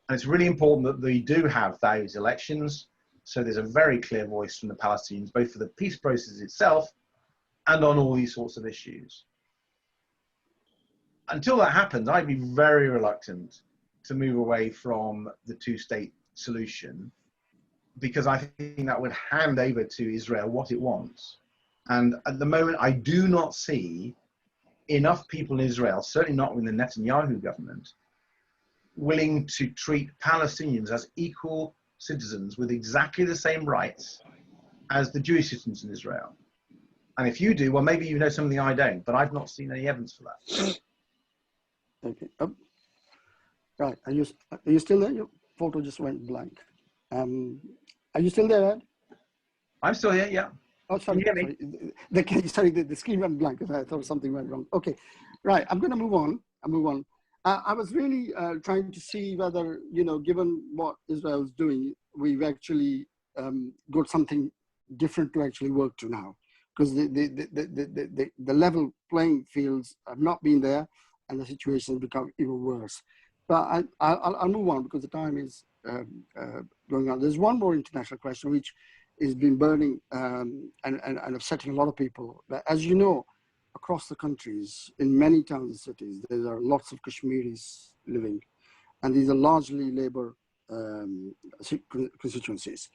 And it's really important that we do have those elections, so there's a very clear voice from the Palestinians, both for the peace process itself and on all these sorts of issues. Until that happens, I'd be very reluctant to move away from the two-state solution, because I think that would hand over to Israel what it wants. And at the moment, I do not see enough people in Israel, certainly not within the Netanyahu government, willing to treat Palestinians as equal citizens with exactly the same rights as the Jewish citizens in Israel. And if you do, well, maybe you know something I don't, but I've not seen any evidence for that. Okay. Right. Are you still there? Your photo just went blank. Are you still there, Ed? I'm still here, yeah. Oh, sorry. Can you hear me? Sorry, the screen went blank. I thought something went wrong. Okay. Right. I'm going to move on. I was really trying to see whether, given what Israel is doing, we've actually got something different to actually work to now, because the level playing fields have not been there, and the situation has become even worse. But I'll move on because the time is going on. There's one more international question which has been burning and upsetting a lot of people. But as you know, across the countries, in many towns and cities, there are lots of Kashmiris living, and these are largely labor constituencies.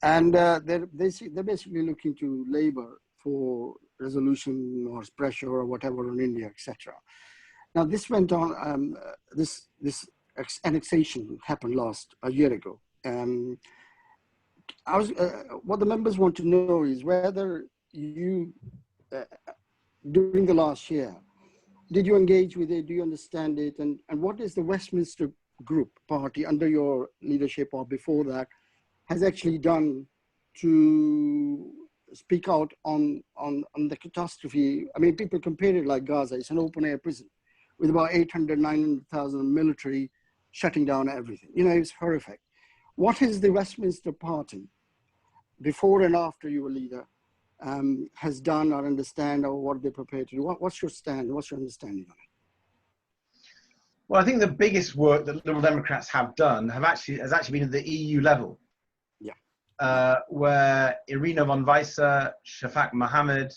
And they're basically looking to labor for resolution or pressure or whatever on India, etc. Now, this went on, this annexation happened a year ago. What the members want to know is whether you, during the last year, did you engage with it? Do you understand it? And what is the Westminster Group party under your leadership or before that has actually done to speak out on the catastrophe? I mean, people compare it like Gaza. It's an open air prison with about 800, 900,000 military shutting down everything. It's horrific. What is the Westminster Party, before and after you were leader, has done or understand, or what they're prepared to do? What's your stand? What's your understanding on it? Well, I think the biggest work that Liberal Democrats have done has actually been at the EU level. Yeah. Where Irina von Weisse, Shafak Mohammed,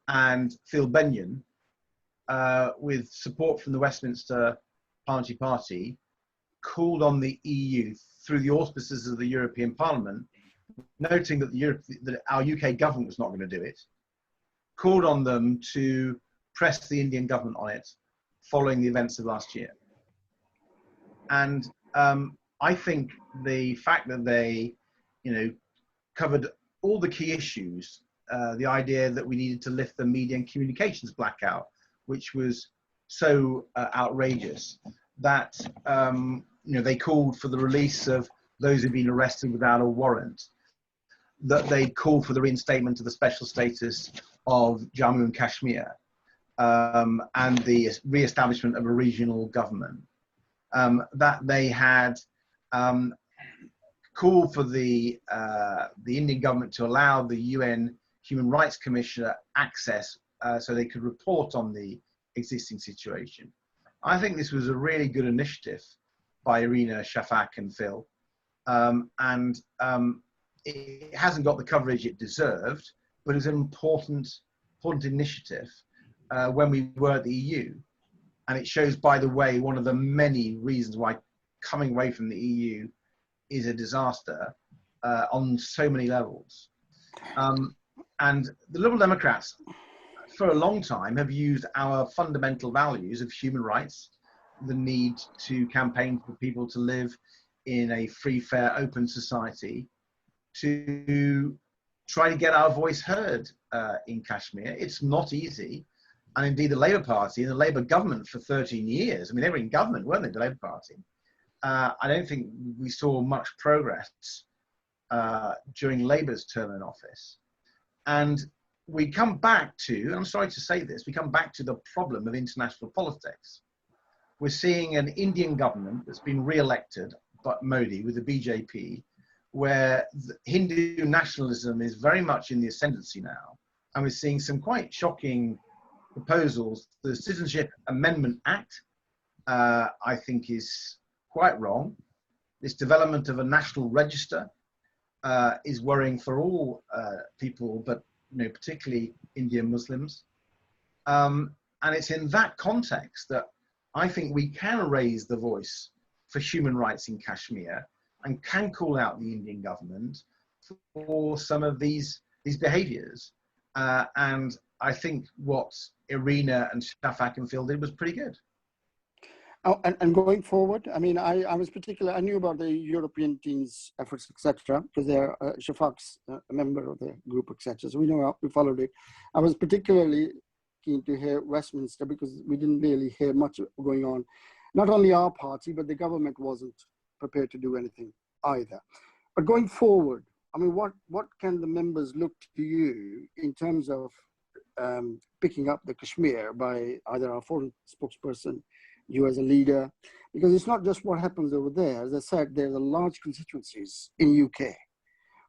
and Phil Benyon, with support from the Westminster Party, called on the EU through the auspices of the European Parliament, noting that our UK government was not going to do it, called on them to press the Indian government on it following the events of last year. And I think the fact that they, covered all the key issues, the idea that we needed to lift the media and communications blackout, which was so outrageous, that they called for the release of those who've been arrested without a warrant, that they called for the reinstatement of the special status of Jammu and Kashmir, and the re-establishment of a regional government, that they had called for the Indian government to allow the UN Human Rights Commissioner access so they could report on the existing situation. I think this was a really good initiative by Irina, Shafak, and Phil. It hasn't got the coverage it deserved, but it's an important initiative when we were at the EU. And it shows, by the way, one of the many reasons why coming away from the EU is a disaster on so many levels. And the Liberal Democrats, for a long time, have used our fundamental values of human rights, the need to campaign for people to live in a free, fair, open society, to try to get our voice heard in Kashmir. It's not easy. And indeed, the Labour Party and the Labour government for 13 years, I mean, they were in government, weren't they, the Labour Party? I don't think we saw much progress during Labour's term in office. And we come back to, and I'm sorry to say this, we come back to the problem of international politics. We're seeing an Indian government that's been re-elected by Modi with the BJP, where Hindu nationalism is very much in the ascendancy now. And we're seeing some quite shocking proposals. The Citizenship Amendment Act, I think, is quite wrong. This development of a national register is worrying for all people, but particularly Indian Muslims. And it's in that context that I think we can raise the voice for human rights in Kashmir and can call out the Indian government for some of these behaviors. And I think what Irina and Shafak and Phil did was pretty good. Oh, and going forward, I mean, I was particular. I knew about the European team's efforts, etc., because they're Shafak's a member of the group, etc. So we followed it. I was particularly keen to hear Westminster because we didn't really hear much going on. Not only our party, but the government wasn't prepared to do anything either. But going forward, I mean, what can the members look to you in terms of picking up the Kashmir by either our foreign spokesperson, you as a leader, because it's not just what happens over there. As I said, there's a large constituencies in UK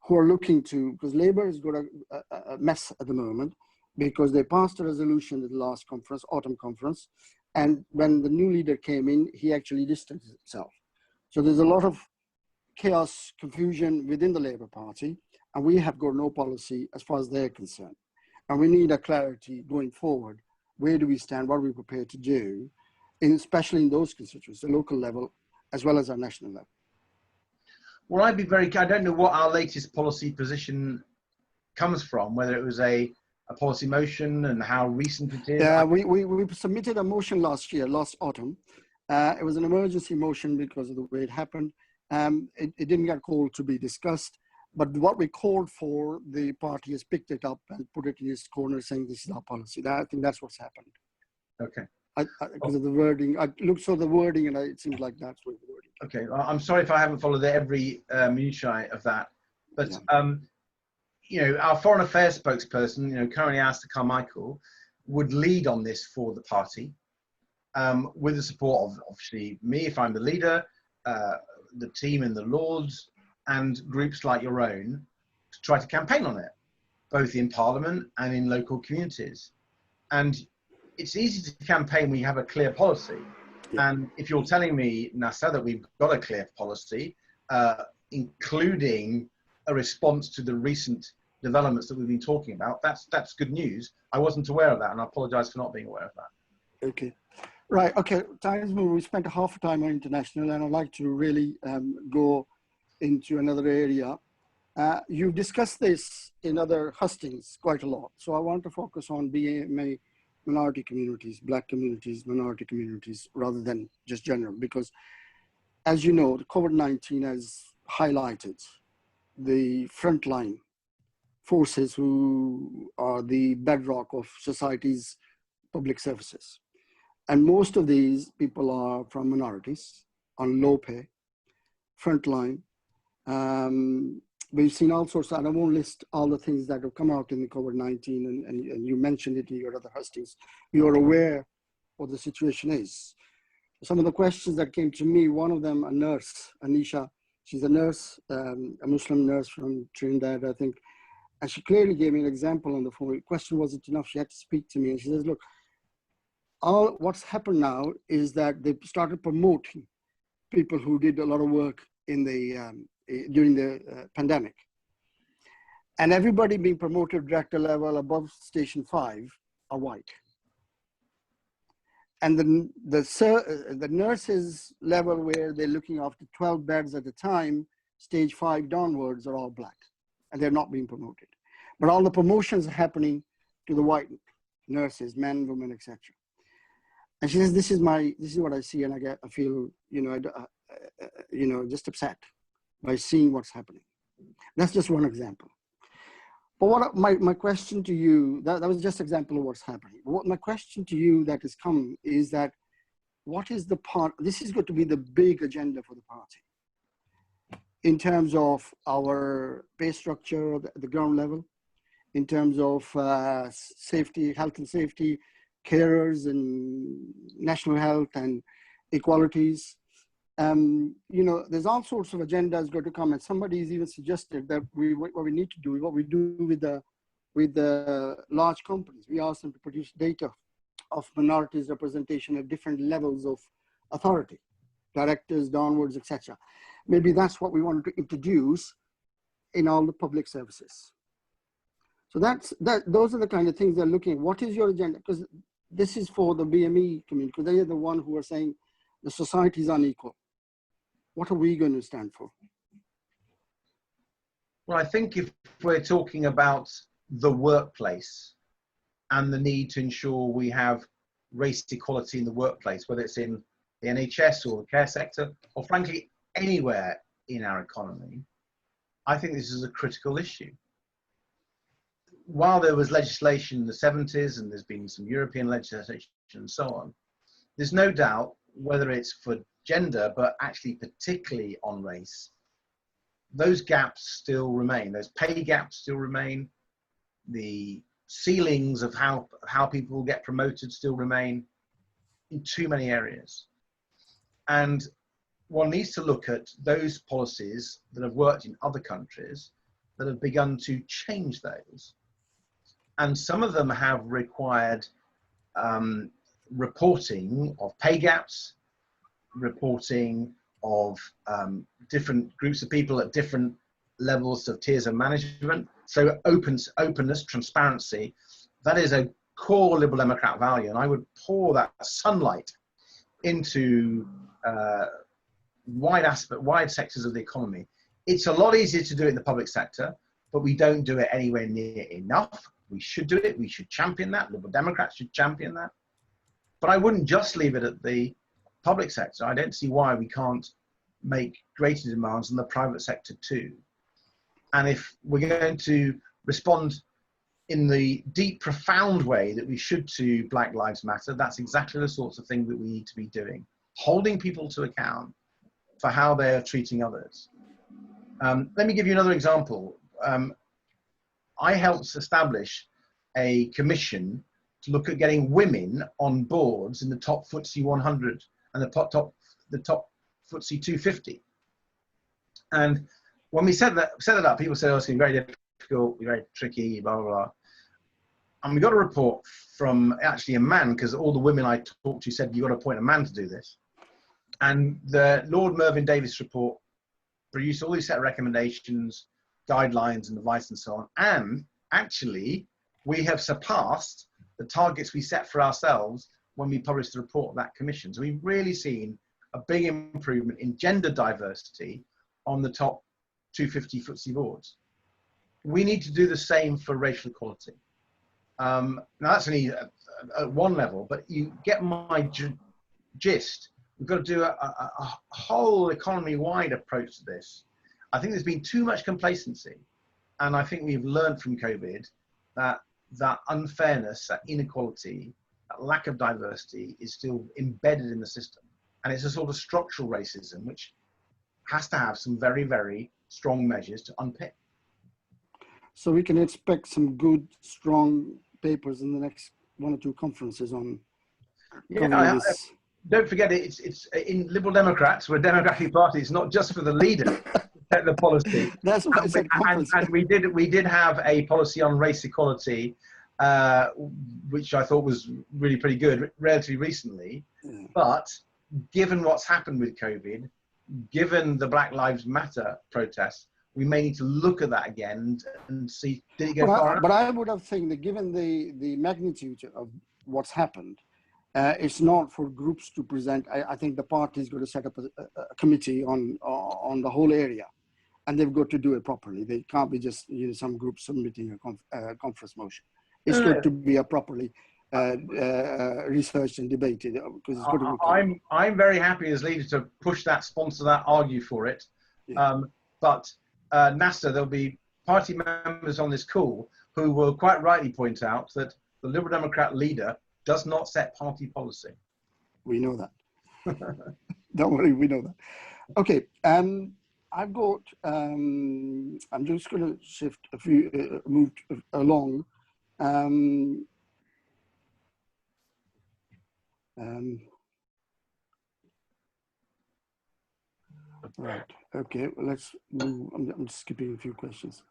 who are looking to, because Labour has got a mess at the moment because they passed a resolution at the last conference, autumn conference, and when the new leader came in, he actually distanced himself. So there's a lot of chaos, confusion within the Labour Party, and we have got no policy as far as they're concerned. And we need a clarity going forward. Where do we stand? What are we prepared to do? Especially in those constituencies, the local level, as well as our national level. Well, I don't know what our latest policy position comes from, whether it was a policy motion and how recent it is. Yeah, we submitted a motion last autumn. It was an emergency motion because of the way it happened. It didn't get called to be discussed, but what we called for, the party has picked it up and put it in its corner saying this is our policy. I think that's what's happened. Okay. Because of the wording, I looked for the wording and it seems like that's what the wording. Okay, well, I'm sorry if I haven't followed every minutiae of that, but yeah. Our foreign affairs spokesperson, currently Alistair Carmichael, would lead on this for the party, with the support of obviously me if I'm the leader, the team in the Lords, and groups like your own to try to campaign on it, both in Parliament and in local communities. And it's easy to campaign when you have a clear policy. Yeah. And if you're telling me, Nasser, that we've got a clear policy, including a response to the recent developments that we've been talking about, that's good news. I wasn't aware of that, and I apologize for not being aware of that. Okay. Right, okay, time's moved. We spent half a time on international, and I'd like to really go into another area. You've discussed this in other hustings quite a lot, so I want to focus on BMA minority communities, Black communities, minority communities, rather than just general, because as you know, the COVID-19 has highlighted the frontline forces who are the bedrock of society's public services. And most of these people are from minorities on low pay, frontline. We've seen all sorts, and I won't list all the things that have come out in the COVID-19, and you mentioned it in your other hustings. You're aware what the situation is. Some of the questions that came to me, one of them, a nurse, Anisha, she's a nurse, a Muslim nurse from Trinidad, I think, and she clearly gave me an example on the phone. The question wasn't enough, she had to speak to me, and she says, look, what's happened now is that they started promoting people who did a lot of work in the during the pandemic, and everybody being promoted director level above station 5 are white, and the nurses level where they're looking after 12 beds at a time, stage 5 downwards, are all Black, and they're not being promoted, but all the promotions are happening to the white nurses, men, women, etc. And she says, this is what I see, and I feel, just upset by seeing what's happening. That's just one example. But what my question to you, that was just an example of what's happening. What my question to you that has come is that, what is the part, this is going to be the big agenda for the party in terms of our pay structure at the ground level, in terms of safety, health and safety, carers and national health and equalities. There's all sorts of agendas going to come, and somebody's even suggested that what we need to do is what we do with the large companies. We ask them to produce data of minorities representation at different levels of authority, directors, downwards, etc. Maybe that's what we want to introduce in all the public services. So those are the kind of things they're looking at. What is your agenda? Because this is for the BME community, because they are the one who are saying the society is unequal. What are we going to stand for? Well, I think if we're talking about the workplace and the need to ensure we have race equality in the workplace, whether it's in the NHS or the care sector, or frankly, anywhere in our economy, I think this is a critical issue. While there was legislation in the 70s, and there's been some European legislation and so on, there's no doubt, whether it's for gender, but actually particularly on race, those gaps still remain. Those pay gaps still remain. The ceilings of how people get promoted still remain in too many areas. And one needs to look at those policies that have worked in other countries that have begun to change those. And some of them have required reporting of pay gaps, reporting of different groups of people at different levels of tiers of management. So openness, transparency, that is a core Liberal Democrat value. And I would pour that sunlight into wide sectors of the economy. It's a lot easier to do it in the public sector, but we don't do it anywhere near enough. We should do it. We should champion that. Liberal Democrats should champion that. But I wouldn't just leave it at the public sector. I don't see why we can't make greater demands in the private sector too. And if we're going to respond in the deep, profound way that we should to Black Lives Matter, that's exactly the sorts of thing that we need to be doing. Holding people to account for how they're treating others. Let me give you another example. I helped establish a commission to look at getting women on boards in the top FTSE 100 and the top FTSE 250. And when we set that up, people said, oh, it's going to be very difficult, very tricky, blah, blah, blah. And we got a report from actually a man, because all the women I talked to said, you've got to appoint a man to do this. And the Lord Mervyn Davies report produced all these set of recommendations, guidelines and advice and so on. And actually, we have surpassed the targets we set for ourselves when we published the report of that commission. So we've really seen a big improvement in gender diversity on the top 250 FTSE boards. We need to do the same for racial equality. Now that's only at one level, but you get my gist. We've got to do a whole economy-wide approach to this. I think there's been too much complacency, and I think we've learned from COVID that that unfairness, that inequality, that lack of diversity is still embedded in the system. And it's a sort of structural racism, which has to have some very, very strong measures to unpick. So we can expect some good, strong papers in the next one or two conferences on this. Don't forget, it's in Liberal Democrats, we're a democratic party. It's not just for the leader to set the policy. That's what I said. And we did have a policy on race equality, which I thought was really pretty good, relatively recently. Yeah. But given what's happened with COVID, given the Black Lives Matter protests, we may need to look at that again and see, did it go far enough? But I would have think that given the magnitude of what's happened, it's not for groups to present. I think the party is going to set up a committee on the whole area, and they've got to do it properly. They can't be just some group submitting a conference motion. It's got to be a properly researched and debated. Because it's got to be I'm very happy as leader to push that, sponsor that, argue for it. Yeah. But Nasser, there'll be party members on this call who will quite rightly point out that the Liberal Democrat leader does not set party policy. We know that. Don't worry, we know that. Okay, I've got, I'm just going to shift a few, move along. Right, okay, well, let's move. I'm skipping a few questions.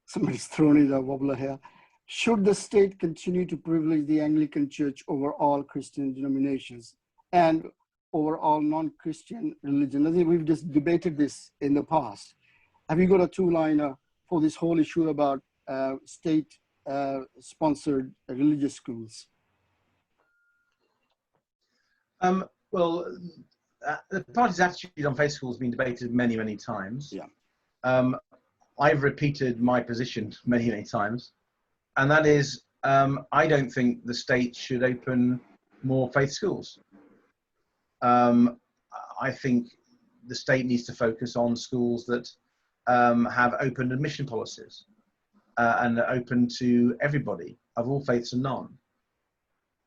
Somebody's thrown in a wobbler here. Should the state continue to privilege the Anglican Church over all Christian denominations and over all non-Christian religion? I think we've just debated this in the past. Have you got a two-liner for this whole issue about state-sponsored religious schools? Well, the party's attitude on faith schools has been debated many, many times. Yeah. I've repeated my position many, many times, and that is, I don't think the state should open more faith schools. I think the state needs to focus on schools that have open admission policies and are open to everybody of all faiths and none.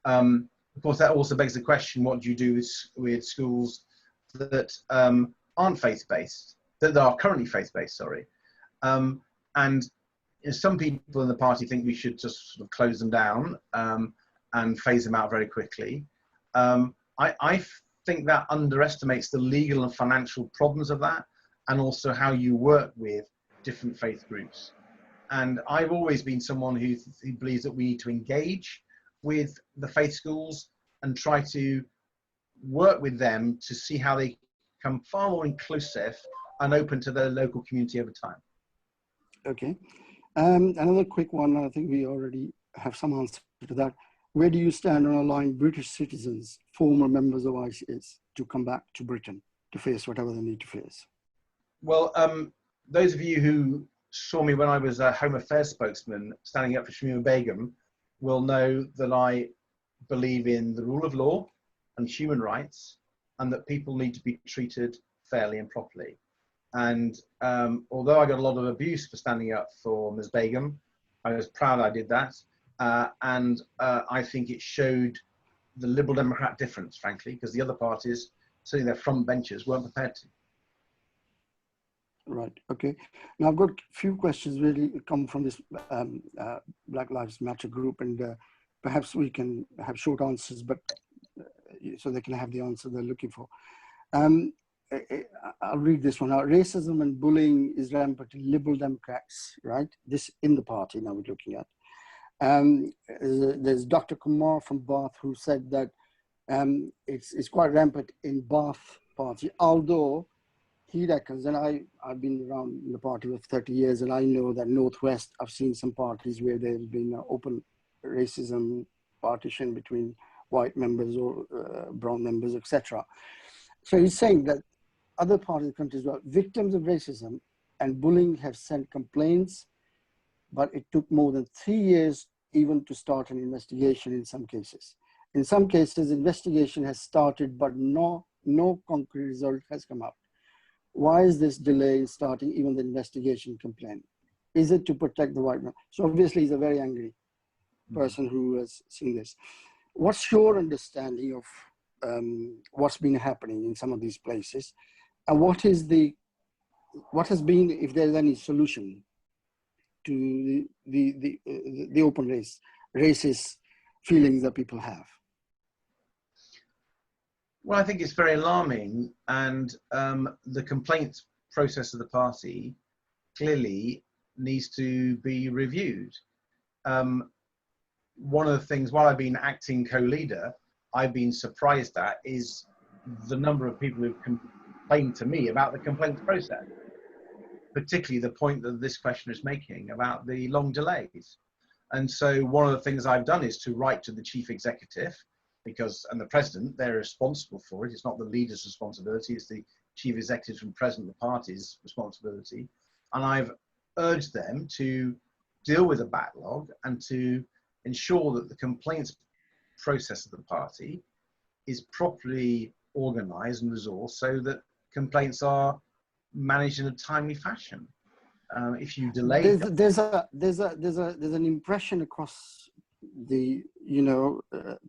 Of course, that also begs the question: what do you do with schools that aren't faith-based, that are currently faith-based? Sorry. And some people in the party think we should just sort of close them down and phase them out very quickly. I think that underestimates the legal and financial problems of that, and also how you work with different faith groups. And I've always been someone who believes that we need to engage with the faith schools and try to work with them to see how they become far more inclusive and open to their local community over time. Okay. Another quick one, I think we already have some answer to that. Where do you stand on allowing British citizens, former members of ISIS, to come back to Britain to face whatever they need to face? Well, those of you who saw me when I was a Home Affairs spokesman standing up for Shamima Begum will know that I believe in the rule of law and human rights, and that people need to be treated fairly and properly. And although I got a lot of abuse for standing up for Ms. Begum, I was proud I did that. And I think it showed the Liberal Democrat difference, frankly, because the other parties, certainly their front benchers, weren't prepared to. Right, okay. Now I've got a few questions really come from this Black Lives Matter group, and perhaps we can have short answers, but so they can have the answer they're looking for. I'll read this one out. Racism and bullying is rampant in Liberal Democrats, right? This in the party now we're looking at. There's Dr. Kumar from Bath who said that it's quite rampant in Bath party, although he reckons, and I've been around in the party for 30 years, and I know that Northwest, I've seen some parties where there's been an open racism partition between white members or brown members, etc. So he's saying that other parts of the country as well, victims of racism and bullying have sent complaints, but it took more than 3 years even to start an investigation in some cases. In some cases, investigation has started, but no concrete result has come out. Why is this delay in starting even the investigation complaint? Is it to protect the white man? So obviously he's a very angry person who has seen this. What's your understanding of what's been happening in some of these places? And what has been, if there's any solution to the open racist feelings that people have? Well, I think it's very alarming, and the complaints process of the party clearly needs to be reviewed. One of the things, while I've been acting co-leader, I've been surprised at is the number of people who've complained to me about the complaints process, particularly the point that this question is making about the long delays. And so one of the things I've done is to write to the chief executive, and the president, they're responsible for it. It's not the leader's responsibility, it's the chief executive and president of the party's responsibility. And I've urged them to deal with the backlog and to ensure that the complaints process of the party is properly organized and resourced so that complaints are managed in a timely fashion. If you delay, there's an impression across the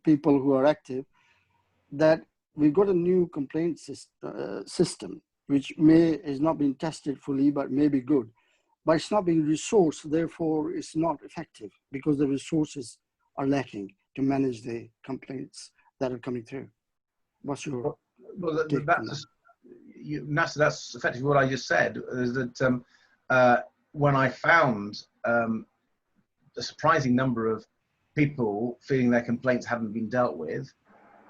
people who are active that we've got a new complaint system, which is not being tested fully, but may be good, but it's not being resourced. Therefore, it's not effective because the resources are lacking to manage the complaints that are coming through. What's your take on that? Nasser, that's effectively what I just said, is that when I found a surprising number of people feeling their complaints hadn't been dealt with,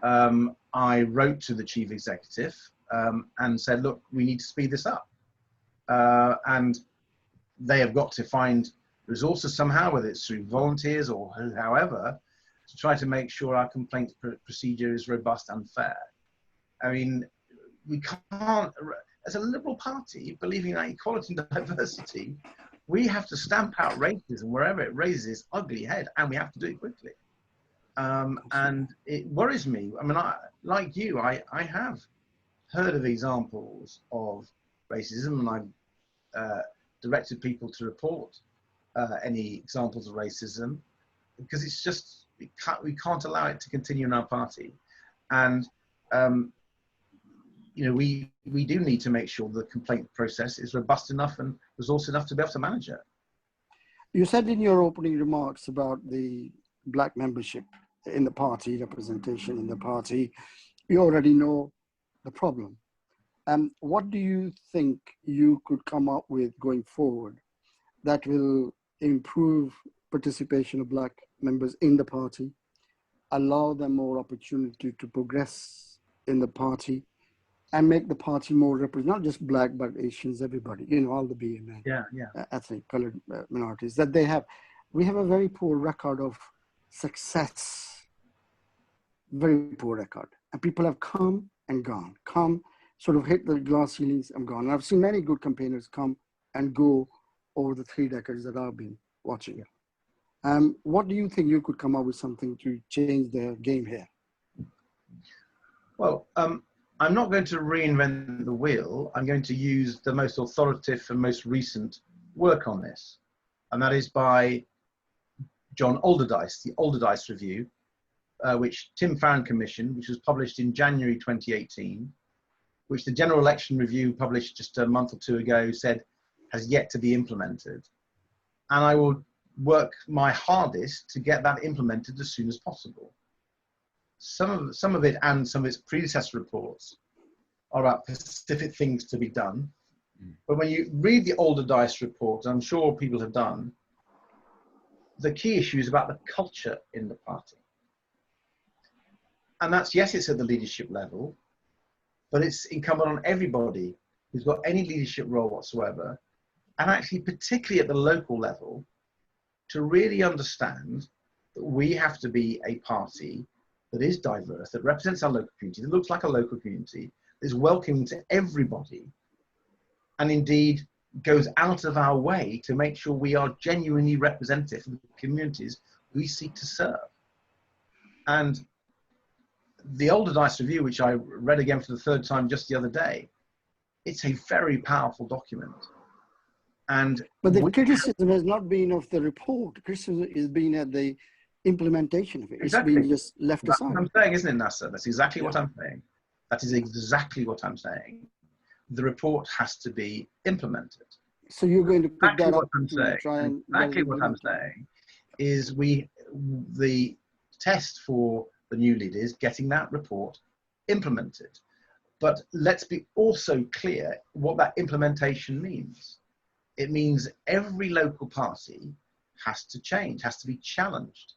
I wrote to the chief executive and said, look, we need to speed this up. And they have got to find resources somehow, whether it's through volunteers or however, to try to make sure our complaints procedure is robust and fair. I mean, we can't, as a Liberal Party, believing in equality and diversity, we have to stamp out racism wherever it raises its ugly head, and we have to do it quickly. And it worries me. I mean, like you, I have heard of examples of racism, and I've directed people to report any examples of racism, because it's just, we can't allow it to continue in our party. And you know, we do need to make sure the complaint process is robust enough and resourced enough to be able to manage it. You said in your opening remarks about the Black membership in the party, representation in the party. You already know the problem. What do you think you could come up with going forward that will improve participation of Black members in the party, allow them more opportunity to progress in the party, and make the party more representative, not just Black, but Asians, everybody, you know, all the BMA, ethnic, colored minorities, that they have. We have a very poor record of success, very poor record. And people have come and gone, sort of hit the glass ceilings and gone. And I've seen many good campaigners come and go over the 3 decades that I've been watching it. What do you think you could come up with something to change the game here? Well, I'm not going to reinvent the wheel. I'm going to use the most authoritative and most recent work on this. And that is by John Alderdice, the Alderdice Review, which Tim Farron commissioned, which was published in January 2018, which the General Election Review published just a month or 2 ago said has yet to be implemented. And I will work my hardest to get that implemented as soon as possible. Some of it and some of its predecessor reports are about specific things to be done. But when you read the Alderdice report, I'm sure people have done, the key issue is about the culture in the party. And that's, yes, it's at the leadership level, but it's incumbent on everybody who's got any leadership role whatsoever, and actually particularly at the local level, to really understand that we have to be a party that is diverse, that represents our local community, that looks like a local community, that is welcoming to everybody, and indeed goes out of our way to make sure we are genuinely representative of the communities we seek to serve. And the Alderdice Review, which I read again for the 3rd time just the other day, it's a very powerful document. But the criticism has not been of the report. Criticism has been at the implementation of it. Exactly. It's been just left aside. That's what I'm saying, isn't it, Nasser? That's exactly what I'm saying. That is exactly what I'm saying. The report has to be implemented. So you're going to put Exactly that what up I'm to saying. try and Exactly what I'm saying is the test for the new leader is getting that report implemented. But let's be also clear what that implementation means. It means every local party has to change, has to be challenged.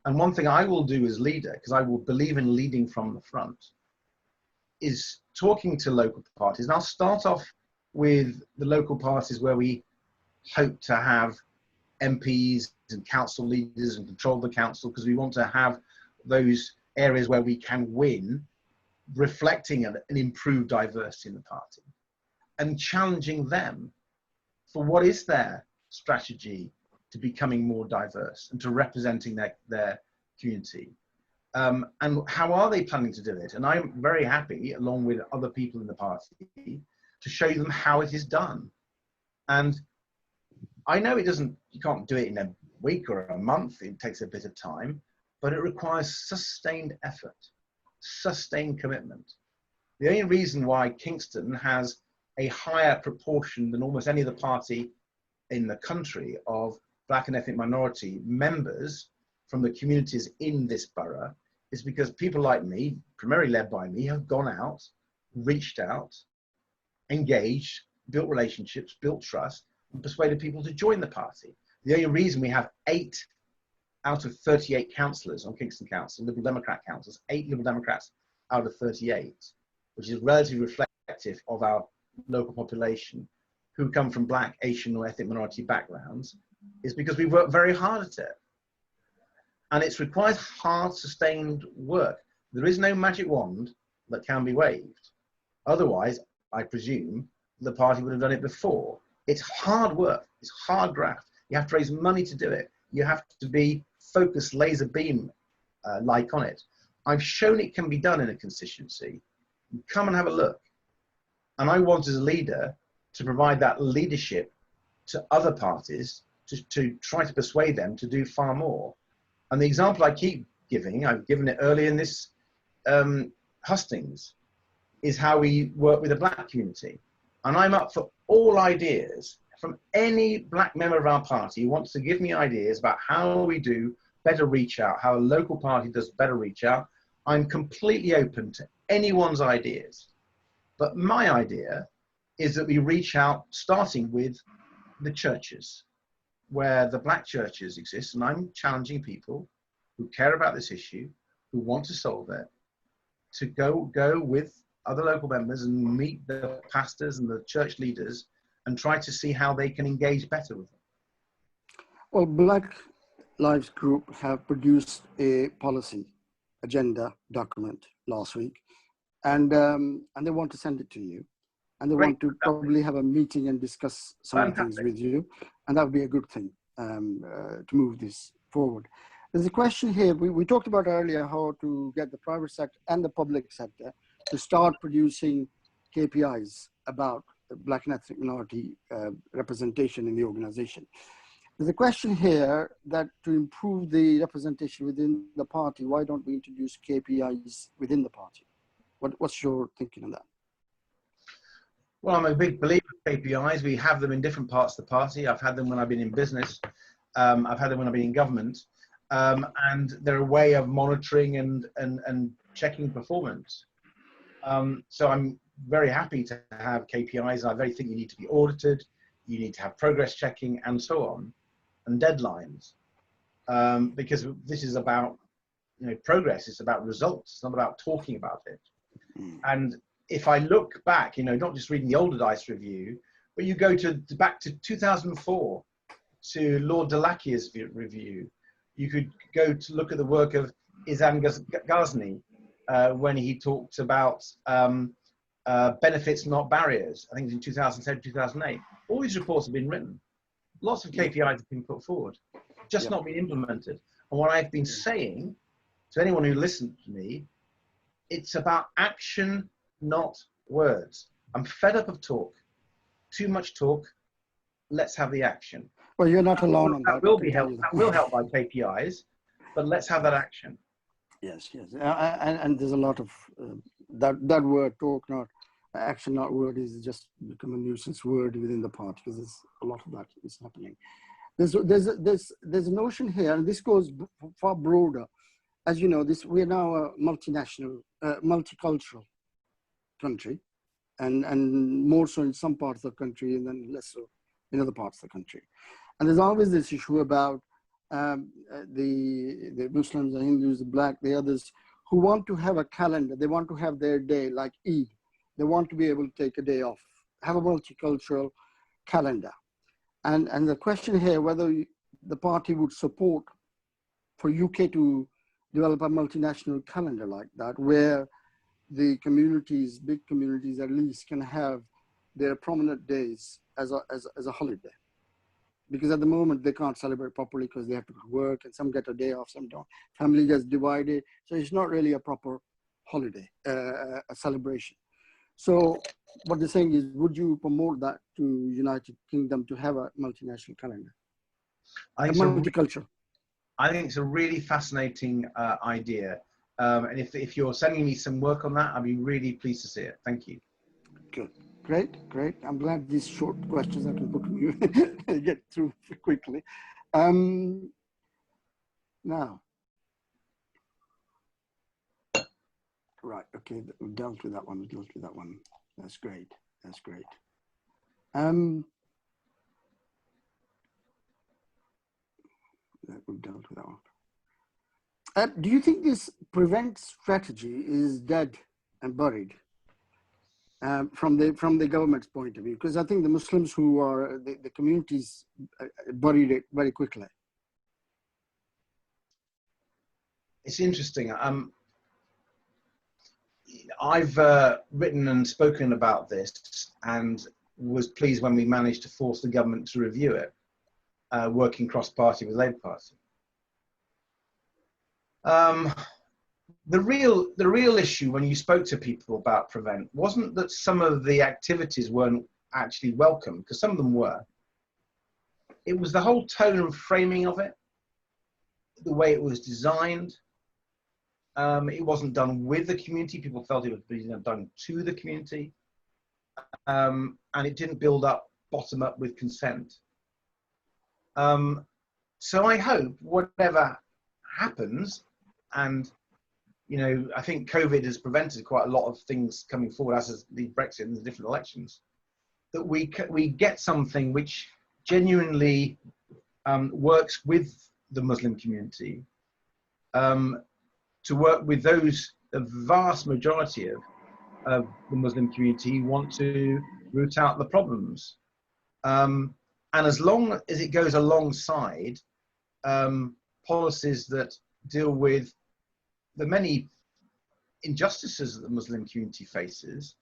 And one thing I will do as leader, because I will believe in leading from the front, is talking to local parties. And I'll start off with the local parties where we hope to have MPs and council leaders and control the council, because we want to have those areas where we can win, reflecting an improved diversity in the party, and challenging them for what is their strategy to becoming more diverse and to representing their community. And how are they planning to do it? And I'm very happy, along with other people in the party, to show them how it is done. And I know you can't do it in a week or a month, it takes a bit of time, but it requires sustained effort. sustained commitment. The only reason why Kingston has a higher proportion than almost any other party in the country of black and ethnic minority members from the communities in this borough is because people like me, primarily led by me, have gone out, reached out, engaged, built relationships, built trust, and persuaded people to join the party. The only reason we have 8 out of 38 councillors on Kingston Council, Liberal Democrat councillors, 8 Liberal Democrats out of 38, which is relatively reflective of our local population who come from black, Asian or ethnic minority backgrounds, is because we work very hard at it. And it requires hard, sustained work. There is no magic wand that can be waved. Otherwise, I presume, the party would have done it before. It's hard work. It's hard graft. You have to raise money to do it. You have to be focused, laser beam like on it. I've shown it can be done in a constituency. Come and have a look. And I want as a leader to provide that leadership to other parties to try to persuade them to do far more. And the example I keep giving, I've given it early in this hustings, is how we work with the black community. And I'm up for all ideas from any black member of our party who wants to give me ideas about how we do better reach out, how a local party does better reach out. I'm completely open to anyone's ideas. But my idea is that we reach out starting with the churches, where the black churches exist. And I'm challenging people who care about this issue, who want to solve it, to go with other local members and meet the pastors and the church leaders and try to see how they can engage better with them. Well, Black Lives Group have produced a policy agenda document last week, and they want to send it to you, and they want to probably have a meeting and discuss some of the things with you, and that would be a good thing to move this forward. There's a question here. We talked about earlier how to get the private sector and the public sector to start producing KPIs about Black and ethnic minority representation in the organization. There's a question here that to improve the representation within the party, why don't we introduce KPIs within the party? What's your thinking on that? Well, I'm a big believer in KPIs. We have them in different parts of the party. I've had them when I've been in business. I've had them when I've been in government. And they're a way of monitoring and checking performance. So I'm very happy to have KPIs. I very think you need to be audited. You need to have progress checking and so on, and deadlines, because this is about progress. It's about results. It's not about talking about it. And if I look back, not just reading the older DICE review, but you go back to 2004 to Lord Dallacchia's review. You could go to look at the work of Izan Ghazni when he talked about benefits, not barriers. I think it was in 2007, 2008. All these reports have been written. Lots of KPIs have been put forward, just not been implemented. And what I've been saying to anyone who listened to me, it's about action, not words. I'm fed up of talk. Too much talk. Let's have the action. Well, you're not alone on that. That will be helped. That will help by KPIs, but let's have that action. Yes, yes, and there's a lot of that word talk, not action, not word, is just become a nuisance word within the party, because there's a lot of that is happening. There's a notion here, and this goes far broader. As you know, we're now a multinational, multicultural country, and more so in some parts of the country, and then less so in other parts of the country. And there's always this issue about the Muslims, the Hindus, the Black, the others, who want to have a calendar. They want to have their day like Eid. They want to be able to take a day off, have a multicultural calendar. And the question here, whether the party would support for UK to develop a multinational calendar like that, where the communities, big communities at least, can have their prominent days as a holiday. Because at the moment they can't celebrate properly because they have to work, and some get a day off, some don't. Family gets divided. So it's not really a proper holiday, a celebration. So what they're saying is, would you promote that to United Kingdom to have a multinational calendar? I think multicultural. I think it's a really fascinating idea. And if you're sending me some work on that, I'd be really pleased to see it. Thank you. Good. Great, great. I'm glad these short questions I can put to you get through quickly. Now, right, okay, we dealt with that one, That's great, that's great. We've dealt with that one. Do you think this prevent strategy is dead and buried from the government's point of view? Because I think the Muslims who are, the communities buried it very quickly. It's interesting. I've written and spoken about this and was pleased when we managed to force the government to review it, working cross-party with Labour Party. The real issue when you spoke to people about Prevent wasn't that some of the activities weren't actually welcome, because some of them were. It was the whole tone and framing of it, the way it was designed. It wasn't done with the community. People felt it was being done to the community. And it didn't build up bottom up with consent. So I hope whatever happens, and I think COVID has prevented quite a lot of things coming forward, as has the Brexit and the different elections, that we get something which genuinely works with the Muslim community, to work with those, the vast majority of the Muslim community who want to root out the problems. And as long as it goes alongside policies that deal with the many injustices that the Muslim community faces,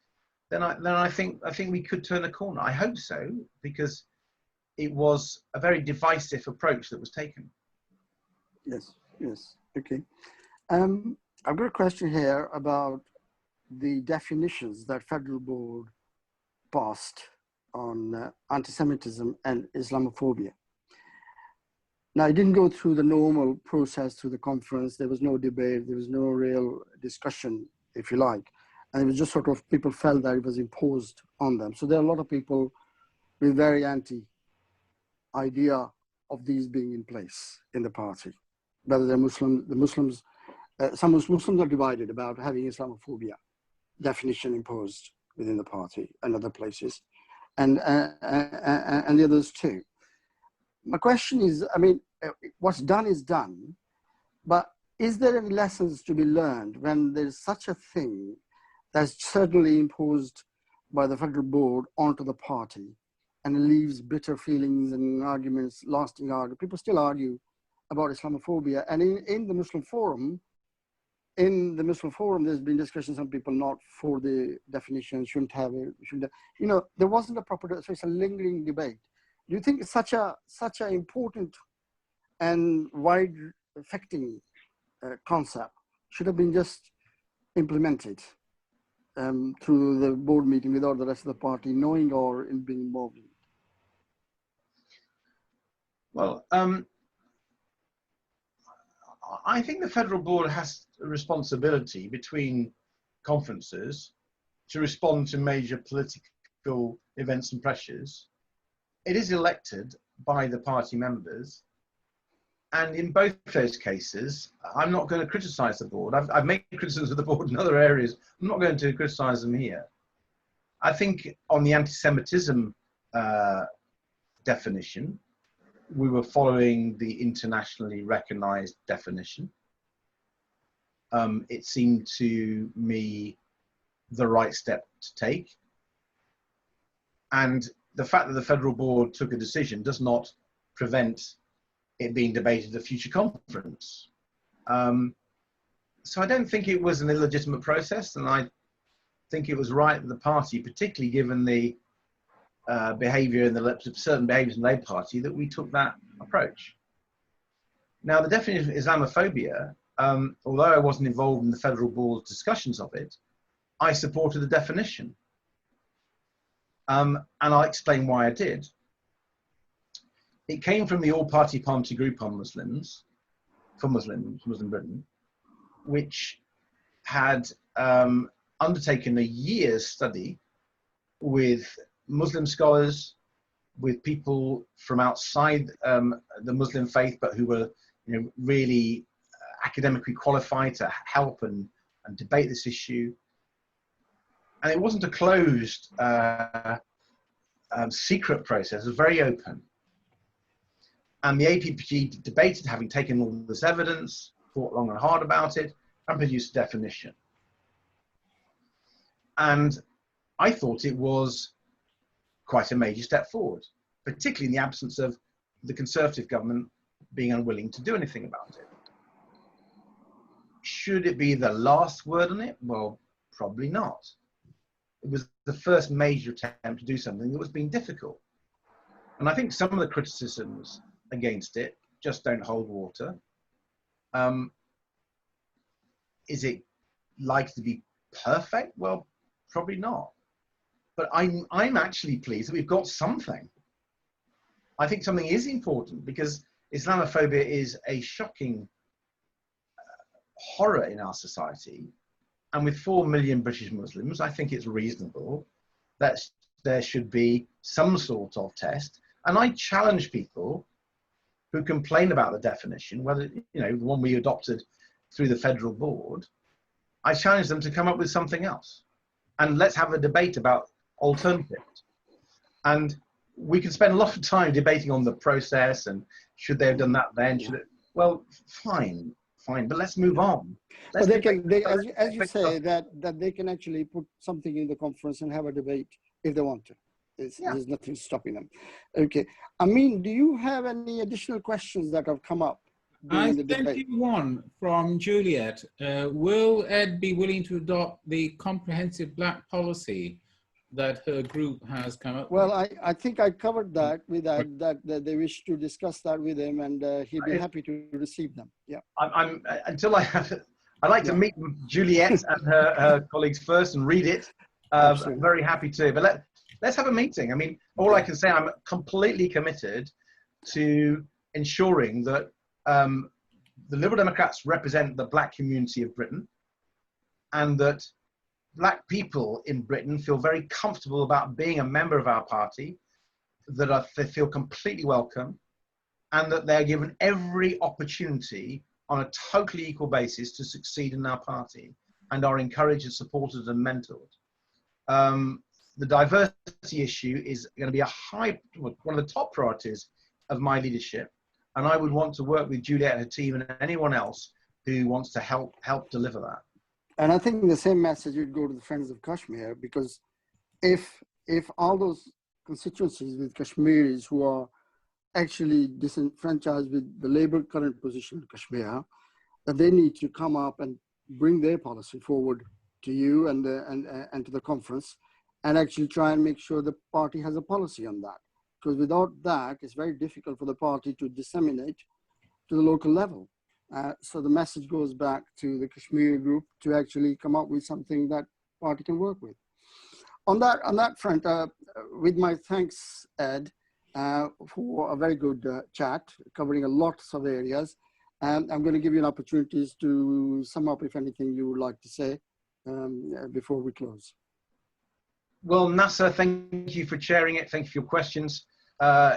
then I think we could turn a corner. I hope so, because it was a very divisive approach that was taken. Yes, yes, okay. I've got a question here about the definitions that Federal Board passed on anti-Semitism and Islamophobia. Now, it didn't go through the normal process through the conference. There was no debate. There was no real discussion, if you like. And it was just sort of, people felt that it was imposed on them. So there are a lot of people with very anti-idea of these being in place in the party. Whether they're Muslim, the Muslims, some Muslims are divided about having Islamophobia definition imposed within the party and other places, and the others too. My question is, I mean, what's done is done, but is there any lessons to be learned when there's such a thing that's certainly imposed by the Federal Board onto the party, and it leaves bitter feelings and arguments, lasting arguments? People still argue about Islamophobia, and in the Muslim Forum, there's been discussion, some people not for the definition, shouldn't have it, there wasn't a proper, so it's a lingering debate. Do you think such a important and wide affecting concept should have been just implemented through the board meeting without the rest of the party knowing or in being involved in it? Well, I think the Federal Board has a responsibility between conferences to respond to major political events and pressures. It is elected by the party members. And in both those cases, I'm not going to criticize the board. I've made criticisms of the board in other areas. I'm not going to criticize them here. I think on the anti-Semitism definition, we were following the internationally recognized definition. It seemed to me the right step to take. And the fact that the Federal Board took a decision does not prevent it being debated at a future conference. So I don't think it was an illegitimate process, and I think it was right that the party, particularly given the behaviour and certain behaviours in the Labour Party, that we took that approach. Now, the definition of Islamophobia, although I wasn't involved in the Federal Board's discussions of it, I supported the definition. And I'll explain why I did. It came from the all-party parliamentary group on Muslims, for Muslim Britain, which had undertaken a year's study with Muslim scholars, with people from outside the Muslim faith, but who were, really academically qualified to help and debate this issue. And it wasn't a closed secret process, it was very open. And the APPG debated, having taken all this evidence, thought long and hard about it, and produced a definition. And I thought it was quite a major step forward, particularly in the absence of the Conservative government being unwilling to do anything about it. Should it be the last word on it? Well, probably not. It was the first major attempt to do something that was being difficult. And I think some of the criticisms against it just don't hold water. Is it likely to be perfect? Well, probably not. But I'm actually pleased that we've got something. I think something is important because Islamophobia is a shocking horror in our society. And with 4 million British Muslims, I think it's reasonable that there should be some sort of test. And I challenge people who complain about the definition, whether, the one we adopted through the federal board, I challenge them to come up with something else. And let's have a debate about alternatives. And we can spend a lot of time debating on the process and should they have done that then? Should it? Well, fine, but let's move on. But they can, as you say, that they can actually put something in the conference and have a debate if they want to. There's nothing stopping them. Okay. Amin, do you have any additional questions that have come up during the debate? I sent you one from Juliet. Will Ed be willing to adopt the comprehensive black policy that her group has come up with? Well, I think I covered that with Ed, that they wish to discuss that with him, and he'd be happy to receive them. Yeah. I'd like to meet Juliet and her colleagues first and read it. I'm very happy to, but let's have a meeting. I mean, all I can say, I'm completely committed to ensuring that the Liberal Democrats represent the black community of Britain, and that black people in Britain feel very comfortable about being a member of our party, that they feel completely welcome, and that they're given every opportunity on a totally equal basis to succeed in our party, and are encouraged and supported and mentored. The diversity issue is going to be one of the top priorities of my leadership, and I would want to work with Juliet and her team and anyone else who wants to help deliver that. And I think the same message would go to the Friends of Kashmir, because if all those constituencies with Kashmiris who are actually disenfranchised with the Labour current position in Kashmir, that they need to come up and bring their policy forward to you and to the conference, and actually try and make sure the party has a policy on that. Because without that, it's very difficult for the party to disseminate to the local level. So the message goes back to the Kashmir group to actually come up with something that party can work with. On that front, with my thanks, Ed, for a very good chat, covering a lot of areas. And I'm going to give you an opportunity to sum up if anything you would like to say before we close. Well, Nasser, thank you for chairing it. Thank you for your questions.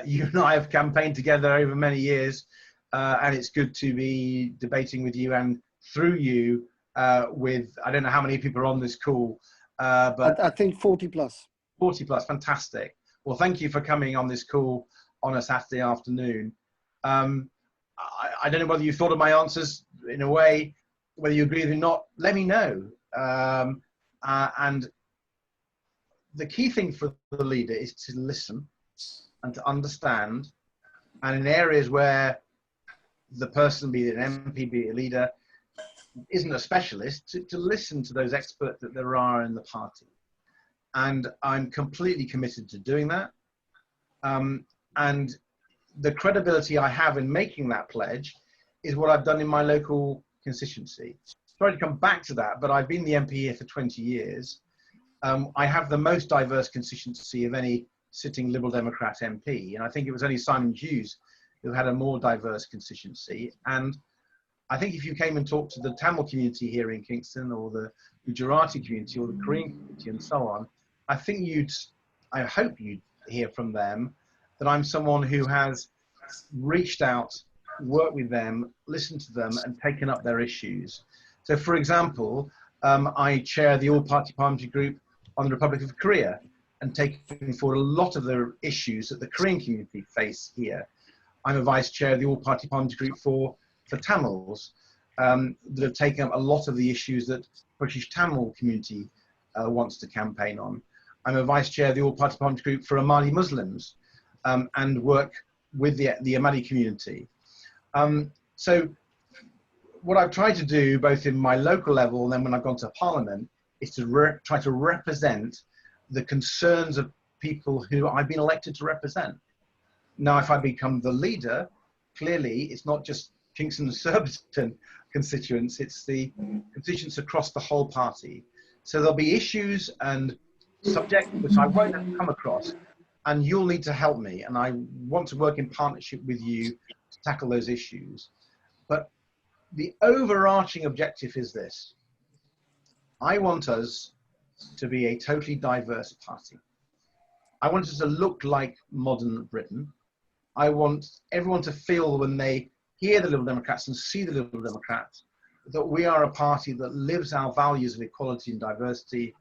You and I have campaigned together over many years, and it's good to be debating with you and through you with, I don't know how many people are on this call, but I think 40 plus. 40 plus, fantastic. Well, thank you for coming on this call on a Saturday afternoon. I don't know whether you thought of my answers in a way, whether you agree with me or not, let me know. And the key thing for the leader is to listen and to understand, and in areas where the person, be it an MP, be it a leader, isn't a specialist, to listen to those experts that there are in the party. And I'm completely committed to doing that. And the credibility I have in making that pledge is what I've done in my local constituency. Sorry to come back to that, but I've been the MP here for 20 years. I have the most diverse constituency of any sitting Liberal Democrat MP, and I think it was only Simon Hughes who had a more diverse constituency. And I think if you came and talked to the Tamil community here in Kingston, or the Gujarati community, or the Korean community, and so on, I hope you'd hear from them that I'm someone who has reached out, worked with them, listened to them, and taken up their issues. So, for example, I chair the All-Party Parliamentary Group on the Republic of Korea, and taking forward a lot of the issues that the Korean community face here. I'm a vice chair of the All-Party Parliamentary Group for Tamils, that have taken up a lot of the issues that British Tamil community wants to campaign on. I'm a vice chair of the All-Party Parliamentary Group for Amali Muslims, and work with the Ahmadi community. So what I've tried to do, both in my local level and then when I've gone to Parliament, is to try to represent the concerns of people who I've been elected to represent. Now, if I become the leader, clearly it's not just Kingston and Surbiton constituents, it's the constituents across the whole party. So there'll be issues and subjects which I won't have come across, and you'll need to help me, and I want to work in partnership with you to tackle those issues. But the overarching objective is this: I want us to be a totally diverse party. I want us to look like modern Britain. I want everyone to feel, when they hear the Liberal Democrats and see the Liberal Democrats, that we are a party that lives our values of equality and diversity,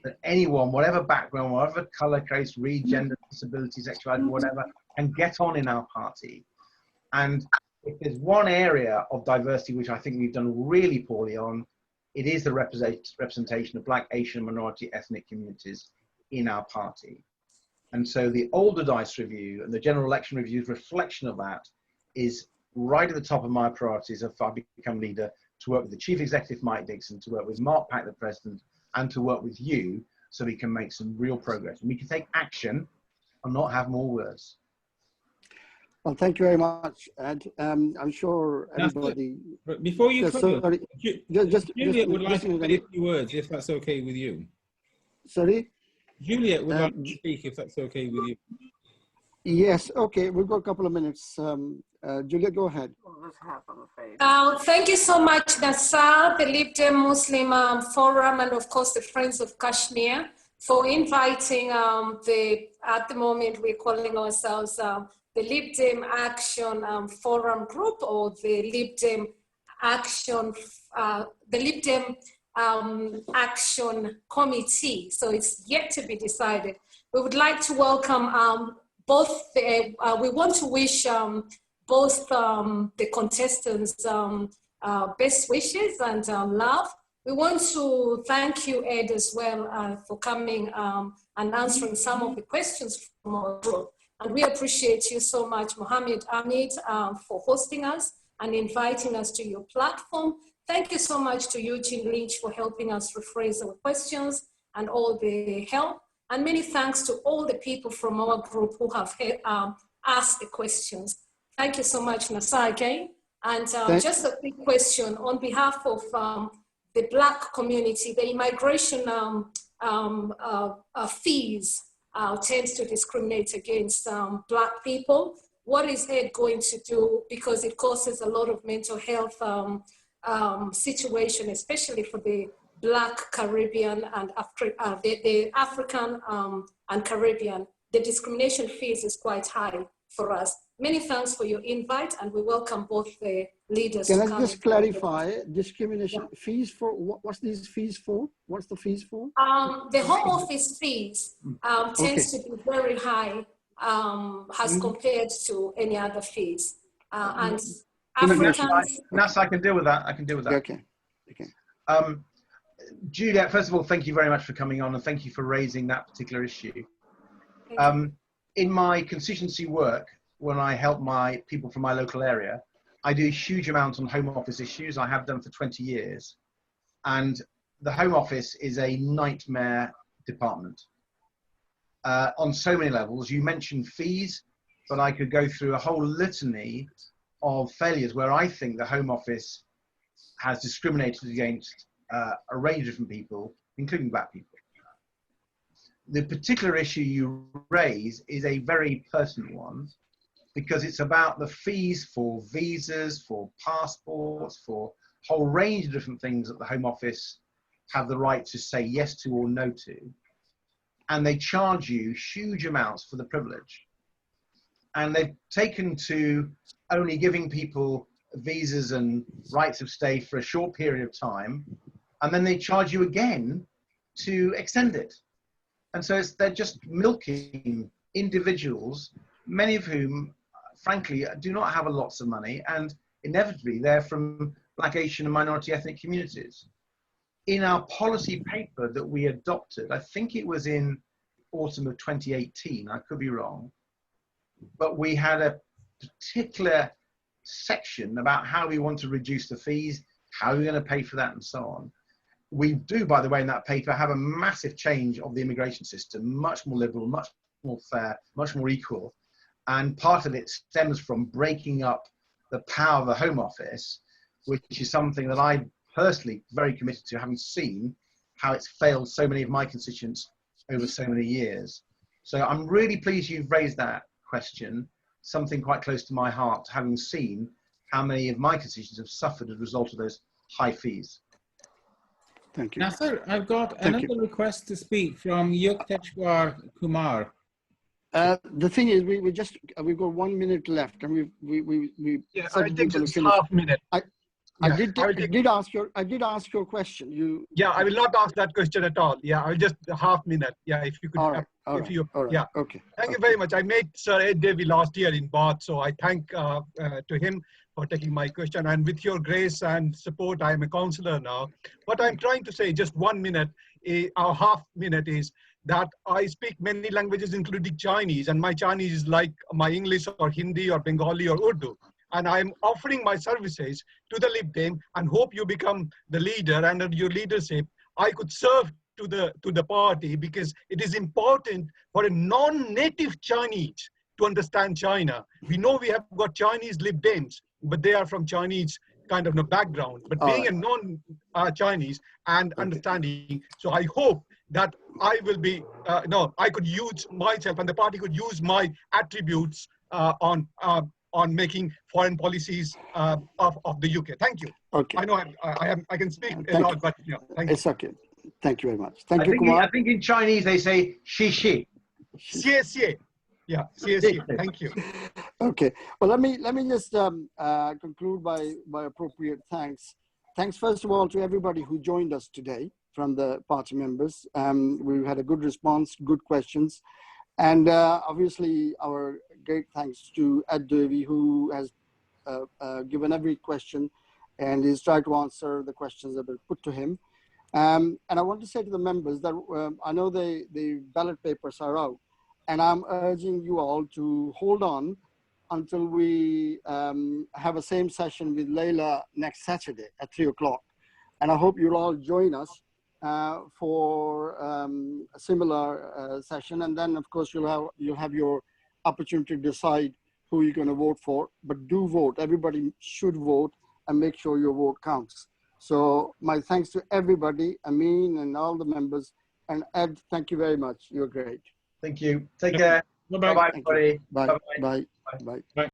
that anyone, whatever background, whatever colour, race, creed, gender, disability, sexuality, whatever, can get on in our party. And if there's one area of diversity which I think we've done really poorly on, it is the representation of Black, Asian, minority, ethnic communities in our party. And so the older DICE review and the general election review's reflection of that is right at the top of my priorities if I become leader, to work with the Chief Executive, Mike Dixon, to work with Mark Pack, the President, and to work with you so we can make some real progress. And we can take action and not have more words. Well, thank you very much, Ed. I'm sure everybody... But before you close, Juliet would like to say a few words, if that's okay with you. Sorry? Juliet would like to speak, if that's okay with you. Yes, okay, we've got a couple of minutes. Juliet, go ahead. Thank you so much, Nasser, the Lib Dem Muslim Forum, and of course the Friends of Kashmir, for inviting at the moment we're calling ourselves the Lib Dem Action Forum Group, or the Lib Dem Action, Action Committee. So it's yet to be decided. We would like to welcome both, we want to wish both the contestants best wishes and love. We want to thank you, Ed, as well for coming and answering some of the questions from our group. And we appreciate you so much, Mohammed Amin, for hosting us and inviting us to your platform. Thank you so much to Eugene Lynch for helping us rephrase our questions and all the help. And many thanks to all the people from our group who have asked the questions. Thank you so much, Nasser, again. And just a quick question on behalf of the Black community. The immigration fees tends to discriminate against Black people. What is Ed going to do? Because it causes a lot of mental health situation, especially for the Black, Caribbean, and the African and Caribbean. The discrimination fees is quite high for us. Many thanks for your invite, and we welcome both the leaders. Can I just clarify, discrimination fees for, what's these fees for? What's the fees for? The home office fees tends to be very high as compared to any other fees. And Africans... Nasser, I can deal with that. I can deal with that. Okay. Juliet, first of all, thank you very much for coming on, and thank you for raising that particular issue. In my constituency work, when I help my people from my local area, I do a huge amount on home office issues. I have done for 20 years. And the home office is a nightmare department on so many levels. You mentioned fees, but I could go through a whole litany of failures where I think the home office has discriminated against a range of different people, including Black people. The particular issue you raise is a very personal one. because it's about the fees for visas, for passports, for a whole range of different things that the Home Office have the right to say yes to or no to. And they charge you huge amounts for the privilege. And they've taken to only giving people visas and rights of stay for a short period of time, and then they charge you again to extend it. And so they're just milking individuals, many of whom, frankly, do not have lots of money, and inevitably they're from Black, Asian and minority ethnic communities. In our policy paper that we adopted, I think it was in autumn of 2018, I could be wrong, but we had a particular section about how we want to reduce the fees, how we're going to pay for that, and so on. We do, by the way, in that paper, have a massive change of the immigration system, much more liberal, much more fair, much more equal. And part of it stems from breaking up the power of the Home Office, which is something that I personally very committed to, having seen how it's failed so many of my constituents over so many years. So I'm really pleased you've raised that question, something quite close to my heart, having seen how many of my constituents have suffered as a result of those high fees. Thank you. Nasser, I've got another request to speak from Yukteshwar Kumar. The thing is, we've got 1 minute left, and yeah, I think it's half minute. I did ask your question. Yeah, I will not ask that question at all. Yeah, I'll just half minute. Yeah, if you could. All right. Yeah. Okay. Thank you very much. I met Sir Ed Davey last year in Bath, so I thank to him for taking my question. And with your grace and support, I am a councillor now. What I'm trying to say, just 1 minute, or half minute, is that I speak many languages, including Chinese, and my Chinese is like my English or Hindi or Bengali or Urdu. And I'm offering my services to the Lib Dem, and hope you become the leader, and under your leadership, I could serve to the party, because it is important for a non-native Chinese to understand China. We know we have got Chinese Lib Dems, but they are from Chinese kind of background. But being a non-Chinese and understanding, so I hope that I will be, I could use myself, and the party could use my attributes on making foreign policies of the UK. Thank you. Okay. I know I can speak a lot, but thank you. It's okay. Thank you very much. Thank you, Kumar. I think in Chinese they say "xie xie." Xie xie. Yeah, xie xie. Thank you. Okay. Well, let me just conclude by appropriate thanks. Thanks first of all to everybody who joined us today from the party members. We had a good response, good questions, and obviously our great thanks to Ed Davey, who has given every question and is trying to answer the questions that were put to him. And I want to say to the members that I know the ballot papers are out, and I'm urging you all to hold on until we have a same session with Leila next Saturday at 3 o'clock. And I hope you'll all join us for a similar session. And then of course you'll have your opportunity to decide who you're going to vote for, but do vote. Everybody should vote and make sure your vote counts. So my thanks to everybody, Amin and all the members, and Ed, thank you very much. You're great. Thank you. Take care. Bye-bye. Bye-bye, everybody. Bye. Bye. Bye. Bye.